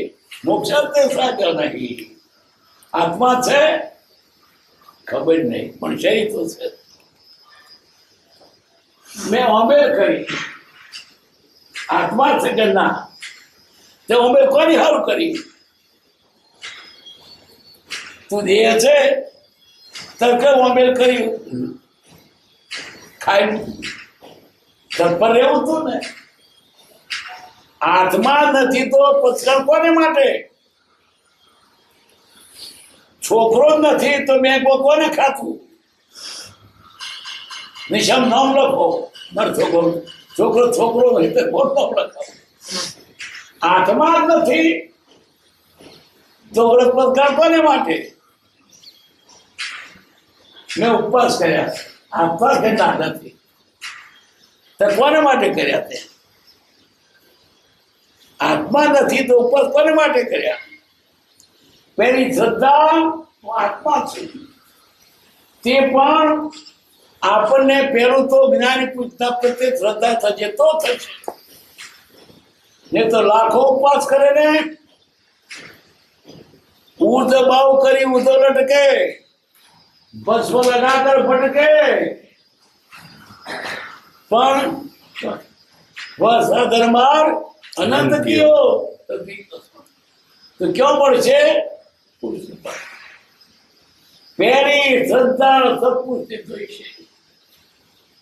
મોક્ષાર્થે સાચા નહીં. આત્મા છે ખબર નહીં પણ શરીર તો છે. મેં અમેર કરી આત્મા છે કે ના તે અમેર કોની સારું કરી? તું દેહ છે તરકે અમેર કરી ખાઈ તત્પર રહેવું તું ને. આત્મા નથી તો પચકણ કોને માટે? છોકરો નથી તો મેં કોને ખાતું? નિશામ નામ લખો મારો છોકરો છોકરો છોકરો નહીં તો કોણ નામ લખાવો? આત્મા જ નથી તો વ્રત પત્કાર કોને માટે? મેં ઉપવાસ કર્યા આત્મા કેટલા નથી તો કોને માટે કર્યા? તે આત્મા નથી તો ઉપવાસ કોને માટે કર્યા? પેલી શ્રદ્ધા આત્મા છે તે પણ આપણને પેલું તો જ્ઞાની પૂછતા પ્રત્યે શ્રદ્ધા થશે તો થશે. ને તો લાખો ઉપવાસ કરે ને ઉર્ધ ભાવ કરી ઉધો લટકે ભસ્મ લગાકર ભટકે પણ ધર્માર અનંત કયો તો ક્યાં પડશે? પહેલી શ્રદ્ધા સત્પુષ્ટિ થઈ છે.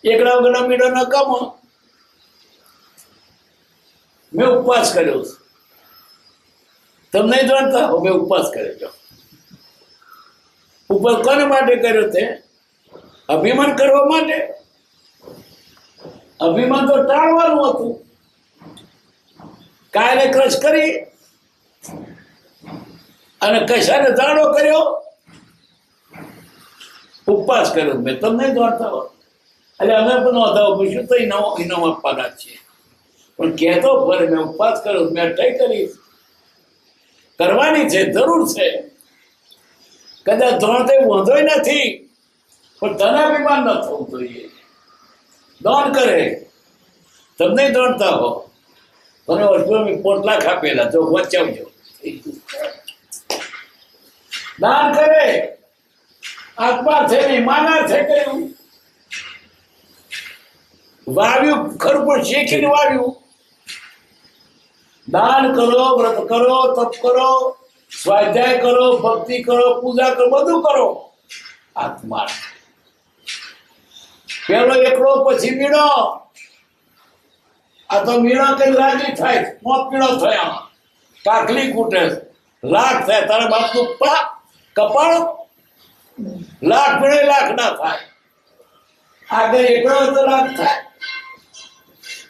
એકડા વગડા મીડો ન કમો. મેં ઉપવાસ કર્યો છે તમને જાણતા હો મેં ઉપવાસ કર્યો. ઉપવાસ કોને માટે કર્યો? તે અભિમાન કરવા માટે. અભિમાન તો ટાળવાનું હતું. કાયને ક્રશ કરી અને કશાને દાડો કર્યો ઉપવાસ કર્યો. મેં તમને જાણતા હો એટલે અમે પણ નોંધાવો પૂછ્યું તો ઇનામ આપવાના છે પણ કહેતો ફરે મેં ઉપવાસ કર્યો મેં અટકાઈ કરીશ કરવાની છે જરૂર છે. કદાચ ધોણ વાંધો નથી પણ તને અભિમાન ન થવું જોઈએ. દોન કરે તમને જાણતા હો મને વર્ષો પોટલા ખાપેલા જો બચાવજો. દાન કરે આત્મા છે નહીં માના છે કર્યું વાવ્યું ખરું પણ શીખીને વાવ્યું. દાન કરો, વ્રત કરો, તપ કરો, સ્વાધ્યાય કરો, ભક્તિ કરો, પૂજા કરો, બધું કરો. આત્મા પેલો એકલો પછી મીણો. આ તો મીણો કઈ રાજી થાય મોત પીણો થયા કાકલી કૂટે લાખ થાય તારા બાપનું કપાળ લાખ પીણે લાખ ના થાય. આગળ એકલો તો લાખ થાય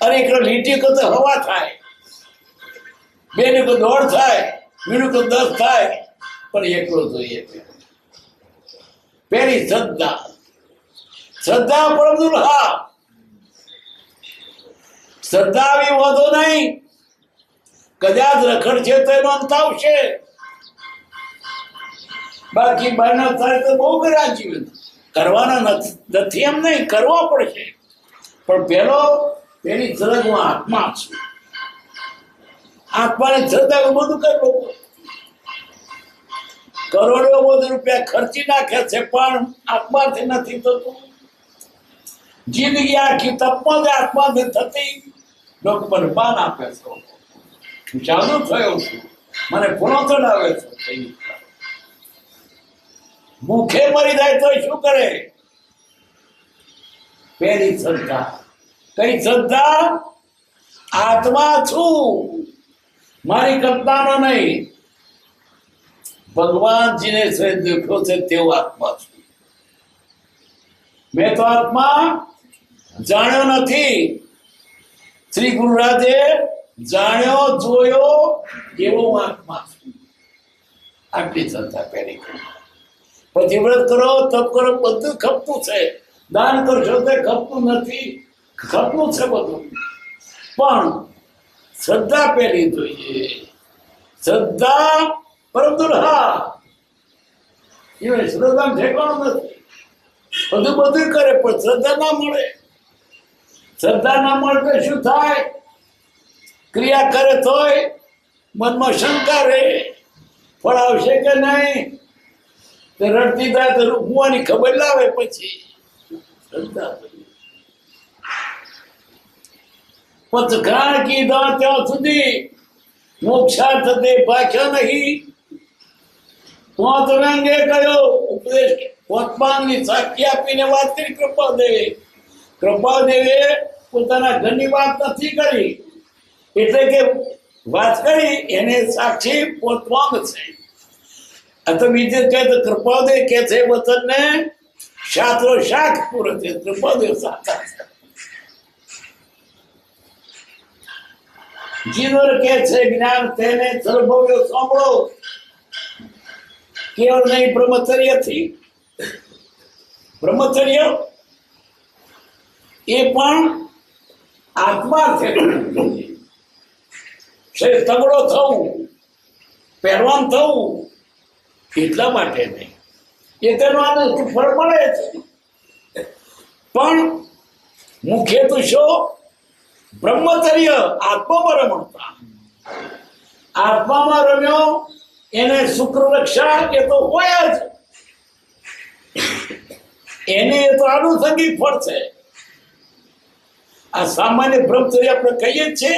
અને એકલો લીટી તો હવા થાય. બેનું તો દોડ થાય મીણું તો 10 થાય પણ એકલો જોઈએ. પેલી શ્રદ્ધા પડતું હા શ્રદ્ધા આવી વાંધો નહીં કદાચ રખડ છે તો એનો અંત આવશે. બાકી બહારના થાય તો બહુ કર્યા જીવન કરવાના નથી એમ નહીં કરવા પડશે. પણ પેલી શ્રદ્ધા હું આત્મા છું. આત્માની શ્રદ્ધા બધું કરવું. કરોડો બધું રૂપિયા ખર્ચી નાખ્યા છે પણ આત્માથી નથી થતું. જિંદગી આખી તપમાં જ આત્માથી થતી લોકો મને પાન આપે છે. હું ચાલુ થયો છું મને પૂર્ણ ચડાવે છે. મુખે મરી જાય તો શું કરે? પેલી શ્રદ્ધા કઈ શ્રદ્ધા? આત્મા છું મારી કલ્પનાનો નહીં. ભગવાન જેને દેખ્યો છે તેવો આત્મા છું. મેં તો આત્મા જાણ્યો નથી. શ્રી ગુરુરાજે જાણ્યો જોયો એવો આત્મા છું. આટલી શ્રદ્ધા પહેરી પછી વ્રત કરો તપ કરો બધું ખપતું છે. દાન કરશો તો ખપતું નથી ખપતું છે બધું પણ શ્રદ્ધા પહેરી જોઈએ. શ્રદ્ધા પરંતુ હા એ શ્રદ્ધા ઠેકાણું નથી. બધું કરે પણ શ્રદ્ધા ના મળે. શ્રદ્ધા ના મળે તો શું થાય? ક્રિયા કરે તોય મનમાં શંકા રહે ફળ આવશે કે નહીં. તે રડતી થાય તો રૂકવાની ખબર લાવે પછી શ્રદ્ધા પથઘાણ કીધા ત્યાં સુધી મોક્ષાર્થ તે પાછા નહીં. પોતરંગે કયો ઉપદેશ પોતપાનની સાક્ષી આપીને વાત કરી કૃપાદેવે પોતાના ઘરની વાત નથી કરી એટલે કે વાત કરી એને સાક્ષી પોતવાંગ છે. આ તો બીજે કહે તો કૃપાદેવ કે છે વતનને શાસ્ત્રો શાખ પૂરો છે. કૃપાદેવ સાચા છે. જીવર કે છે જ્ઞાન તેને સર્વભવ્યો સાંભળો કેવળ નહીં બ્રહ્મચર્યથી. બ્રહ્મચર્ય એ પણ આત્મા છે. શરીર તગડો થવું પહેરવાન થવું એટલા માટે નહીં. એ તેનો આનંદ ફળ મળે છે પણ મુખ્ય તો શું? બ્રહ્મચર્ય આત્મામાં રમણતા. આત્મામાં રમ્યો એને શુક્ર રક્ષા એ તો હોય જ. એને એ તો આનુષંગિક ફળ છે. આ સામાન્ય બ્રહ્મચર્ય આપણે કહીએ જ છે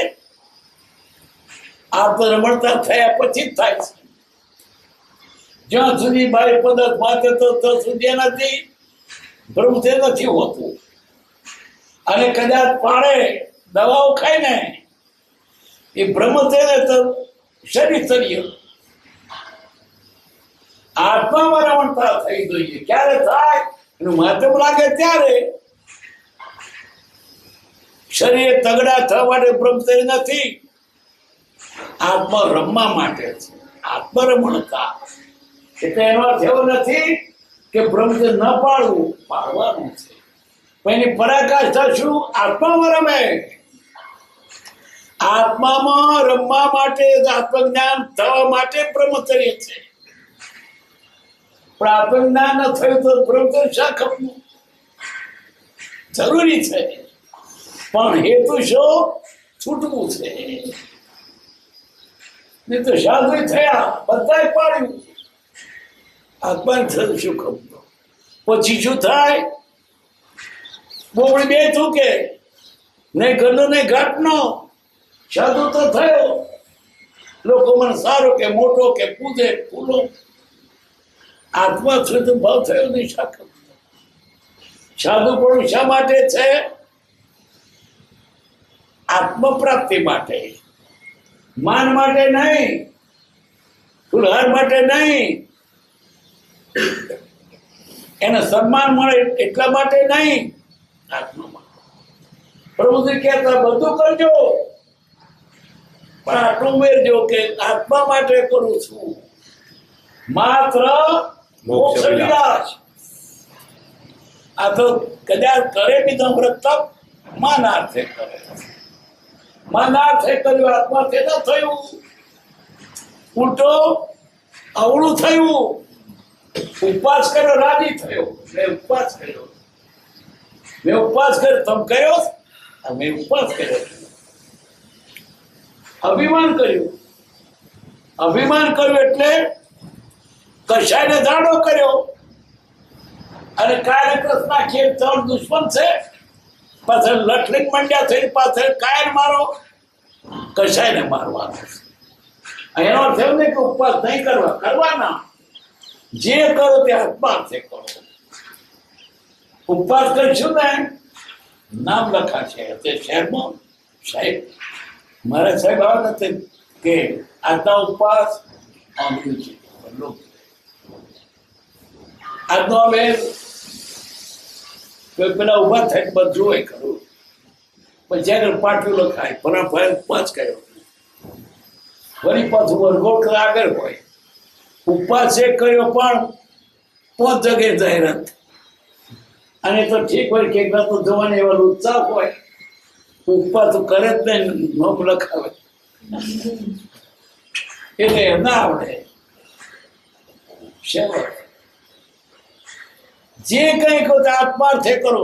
આ તો રમણતા થયા પછી જ થાય છે. જ્યાં સુધી બાહ્ય પદાર્થ વાંચે તો સુધી એનાથી બ્રહ્મચર્ય નથી હોતું. અને કદાચ પાડે દવાઓ ખાય ને એ બ્રહ્મચર્ય તો શરીરચર્ય. આત્મામાં રમણતા થઈ જોઈએ. ક્યારે થાય એનું માધ્યમ લાગે ત્યારે. શરીર તગડા થવા માટે બ્રહ્મચર્ય નથી. આત્મા રમવા માટે છે. આત્મરમણતા એટલે એનો અર્થ એવો નથી કે બ્રહ્મચર્ય ન પાળવું, પાળવાનું છે. પણ એની પરાકાષ્ઠા શું? આત્મામાં રમે. આત્મામાં રમવા માટે આત્મજ્ઞાન થવા માટે બ્રહ્મચર્ય છે. પણ આત્મજ્ઞાન ન થયું તો બ્રહ્મચર્ય શા ખપનું? જરૂરી છે. પણ હેતુ શું? છૂટવું છે. નહીં તો સાધુ થયા, બધાય પાડ્યું, આત્માને થયું શું ખબર? પછી શું થાય? બોબડી બે થૂકે, નહીં ઘરનો નહીં ઘાટનો. સાધુ તો થયો, લોકો મને સારો કે મોટો કે પૂજે ફૂલો. આત્મા શુદ્ધ ભાવ થયો નહીં. શા સાધુ પણ શા માટે છે? આત્મ પ્રાપ્તિ માટે, માન માટે નહીં, ફુલહાર માટે નહીં, એને સન્માન મળે એટલા માટે નહીં. આત્મા પ્રભુજી કહેતા બધું કરજો, પણ આટલું ઉમેરજો કે આત્મા માટે કરું છું, માત્ર મોક્ષ વિલાસ. આ તો કદાચ કરે બીજો વ્રત તપ માનાર્થે કરે, માનાર્થે કર્યું, આત્માર્થે ન થયું. ઉલટો અવળું થયું. ઉપવાસ કર્યો, રાજી થયો. મેં ઉપવાસ કર્યો, મેં ઉપવાસ કર્યો. તમે કર્યો? મેં ઉપવાસ કર્યો. અભિમાન કર્યું, અભિમાન કર્યું એટલે કશાયને દાડો કર્યો. અને કાયર કૃષ્ણ ખેલ ત્રણ દુશ્મન છે. પાછળ લટલીન મંડ્યા થઈ, પાછળ કાયર મારો, કશાયને મારવાનો. એનો અર્થ એમ નહીં કે ઉપવાસ નહીં કરવા, કરવાના. જે કરો તે આત્માર્થે કરો. ઉપવાસ કરીશું ને, નામ લખાશે તે શહેરમાં. સાહેબ મારા સાહેબ આવા નથી કે આજના ઉપવાસ આવ્યું છે. આજનો અમે પેલા ઉભા થાય બધું જોવે ખરું, પછી આગળ પાઠું લખાય, પણ ઉપવાસ કર્યો, ફરી પાછું વરઘોડ આગળ હોય. ઉપવાસ એક કર્યો પણ 5 જગ્યાએ જાહેરાત. અને તો ઠીક હોય કે તો જોવાની એવા ઉત્સાહ હોય, ઉપવાસ કરે જ નહીં, નોમ લખાવે એટલે એમ ના આવડે. જે કંઈ કહો આત્માર્થે કરો,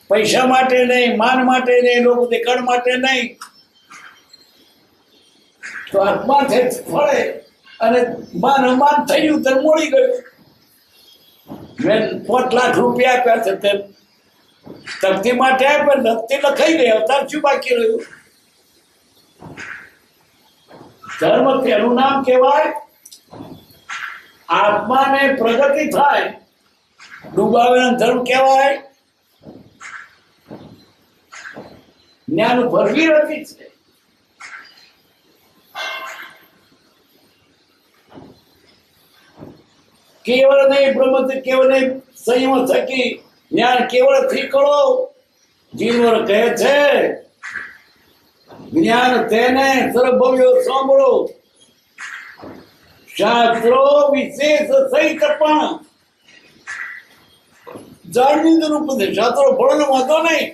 પૈસા માટે નહીં, માન માટે નહીં, લોકો દેખાડ માટે નહીં. તો આત્માર્થે ફળે. અને માન અમાન થયું તો મળી ગયું. મેં 5 લાખ રૂપિયા આપ્યા છે, તે તકતી માટે આપ્યા, નક્કી લખાઈ ગઈ. અવતાર શું બાકી રહ્યું? ધર્મ તેનું નામ કહેવાય. આત્માને પ્રગતિ થાય, ડૂબાવેલો ધર્મ કહેવાય. જ્ઞાન ભરવી હતી છે. કેવળ નહીં બ્રહ્મ કેવળ નહીં સંયમ થકી જ્ઞાન કેવળ થી કરો. જીવર કહે છે જ્ઞાન તેને સર્વભવ્યો સાંભળો, શાસ્ત્રો વિશેષ સહિત પણ જાણવી રૂપ છે. શાસ્ત્રો ભણવાનો વાંધો નહીં,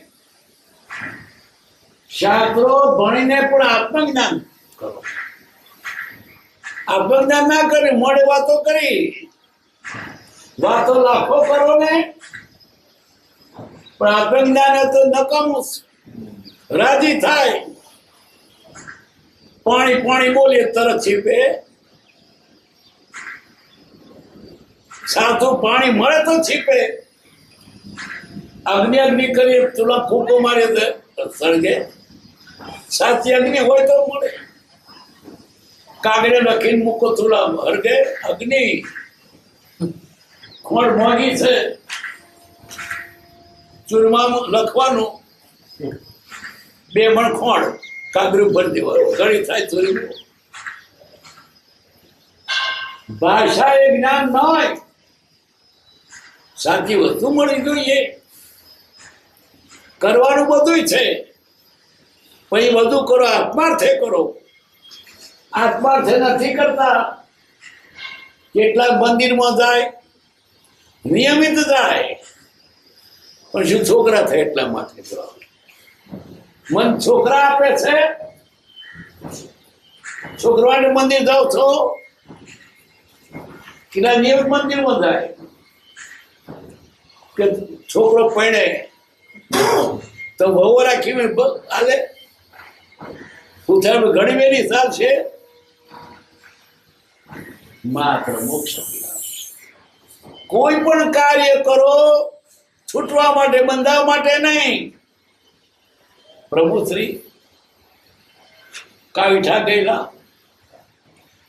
શાસ્ત્રો ભણીને પણ આત્મજ્ઞાન કરો. આત્મજ્ઞાન ના કરી મોડે વાતો કરી, વાતો લાખો કરો ને, પણ આત્મજ્ઞાન તો નકામું. રાજી થાય, પાણી પાણી બોલીએ તરત છીપે. સાચું પાણી મળે તો છીપે. અગ્નિ અગ્નિ કરીએ તુલા ફૂંકો મારીએ તો સળગે. સાચી અગ્નિ હોય તો મળે. કાગડે લખીને મૂકો તુલા હરગે અગ્નિ. ખોડ મોંઘી છે, ચૂરમામાં લખવાનું 2 મણ ખોડ કાગરું ભરી દેવાનું, ઘણી થાય ચોરી. ભાષા એ જ્ઞાન ન હોય, સાચી વસ્તુ મળી જોઈએ. કરવાનું બધું છે, પછી બધું કરો, આત્માર્થે કરો. આત્માર્થે નથી કરતા. કેટલાક મંદિરમાં જાય, નિયમિત જાય, પણ શું છોકરા થાય એટલા માટે. મન છોકરા આપે છે, છોકરાને મંદિર જાઓ છો, કેટલા નિયમિત મંદિરમાં જાય કે છોકરો પરણે તો વહુ રાખી હાલે પૂછે ઘણી વેરી સાલ છે માત્ર મોક્ષ અભિલાષ. કોઈ પણ કાર્ય કરો છૂટવા માટે બંધાવવા માટે નહીં. પ્રભુ શ્રી કાવીઠા ગયેલા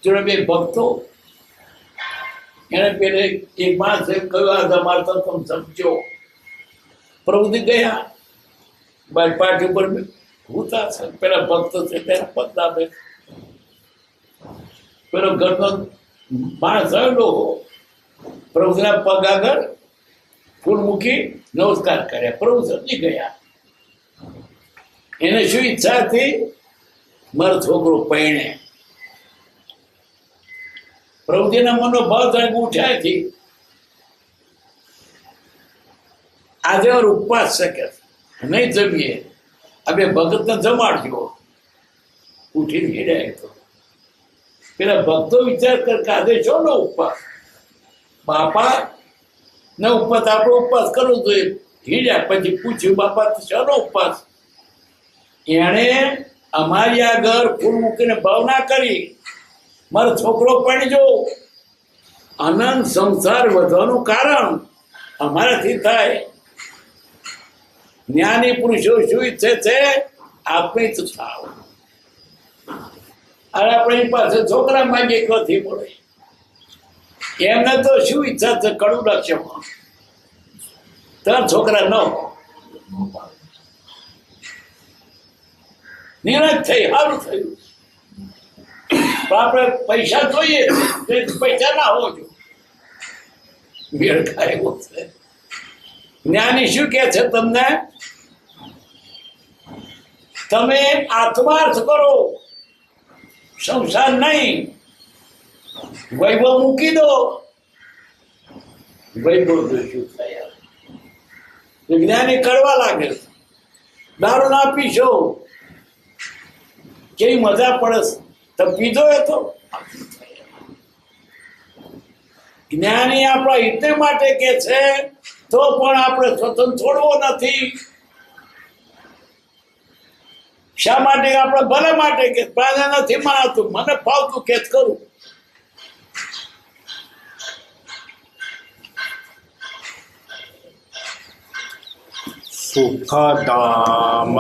જોડે બે ભક્તો એને પેલે એક માણસે કહ્યું આ તમારે તો તમે સમજો. પ્રભુજી ગયા બાર પાટી ઉપર ઉતા છે પેલા ભક્તો છે તેના પગલા બે પેલો ઘરનો માણસ આવેલો પ્રભુના પગ આગળ ફૂલ મૂકી નમસ્કાર કર્યા. પ્રભુ સમજી ગયા એને શું ઈચ્છા હતી મારો છોકરો પૈણે. પ્રભુજીના મનોભાવ જાણે ઉઠ્યા થી આજે ઉપવાસ શકે નહીં જમીએ આપણે ભગતને જમાડ્યો ઉઠીને હેડાય. તો પેલા ભક્તો વિચાર કર કે આજે છો ને ઉપવાસ બાપા ને ઉપવાસ આપણો ઉપવાસ કરવો જોઈએ. હીડ્યા પછી પૂછ્યું બાપા શાનો ઉપવાસ? એણે અમારી આગળ ફૂલ મૂકીને ભાવના કરી મારો છોકરો પણ જો અનંત સંસાર વધવાનું કારણ અમારાથી થાય. જ્ઞાની પુરુષો શું ઈચ્છે છે આપણે જ થાવ. અને આપણી પાસે છોકરા માંગીએ ક્યાંથી મળે? એમને તો શું ઈચ્છા છે કડું લક્ષ્યમાં તાર છોકરા ન નિરાશ થઈ સારું થયું. આપણે પૈસા જોઈએ પૈસા ના હોવો જોઈએ. મેળ ખાય એવો છે. જ્ઞાની શું કે છે તમને? તમે આત્માર્થ કરો સંસાર નહીં. વૈભવ મૂકી દો. વૈભવ શું થાય? જ્ઞાની કરવા લાગે. દારૂ ના પીશો કેવી મજા પડે. તો પીધો એ તો જ્ઞાની આપણા હિત માટે કે છે તો પણ આપણે સ્વતંત્ર છોડવો નથી. શા માટે? આપણે ભલે માટે કે મને નથી માનતું મને ફાવતું કે કરું. સુખદામ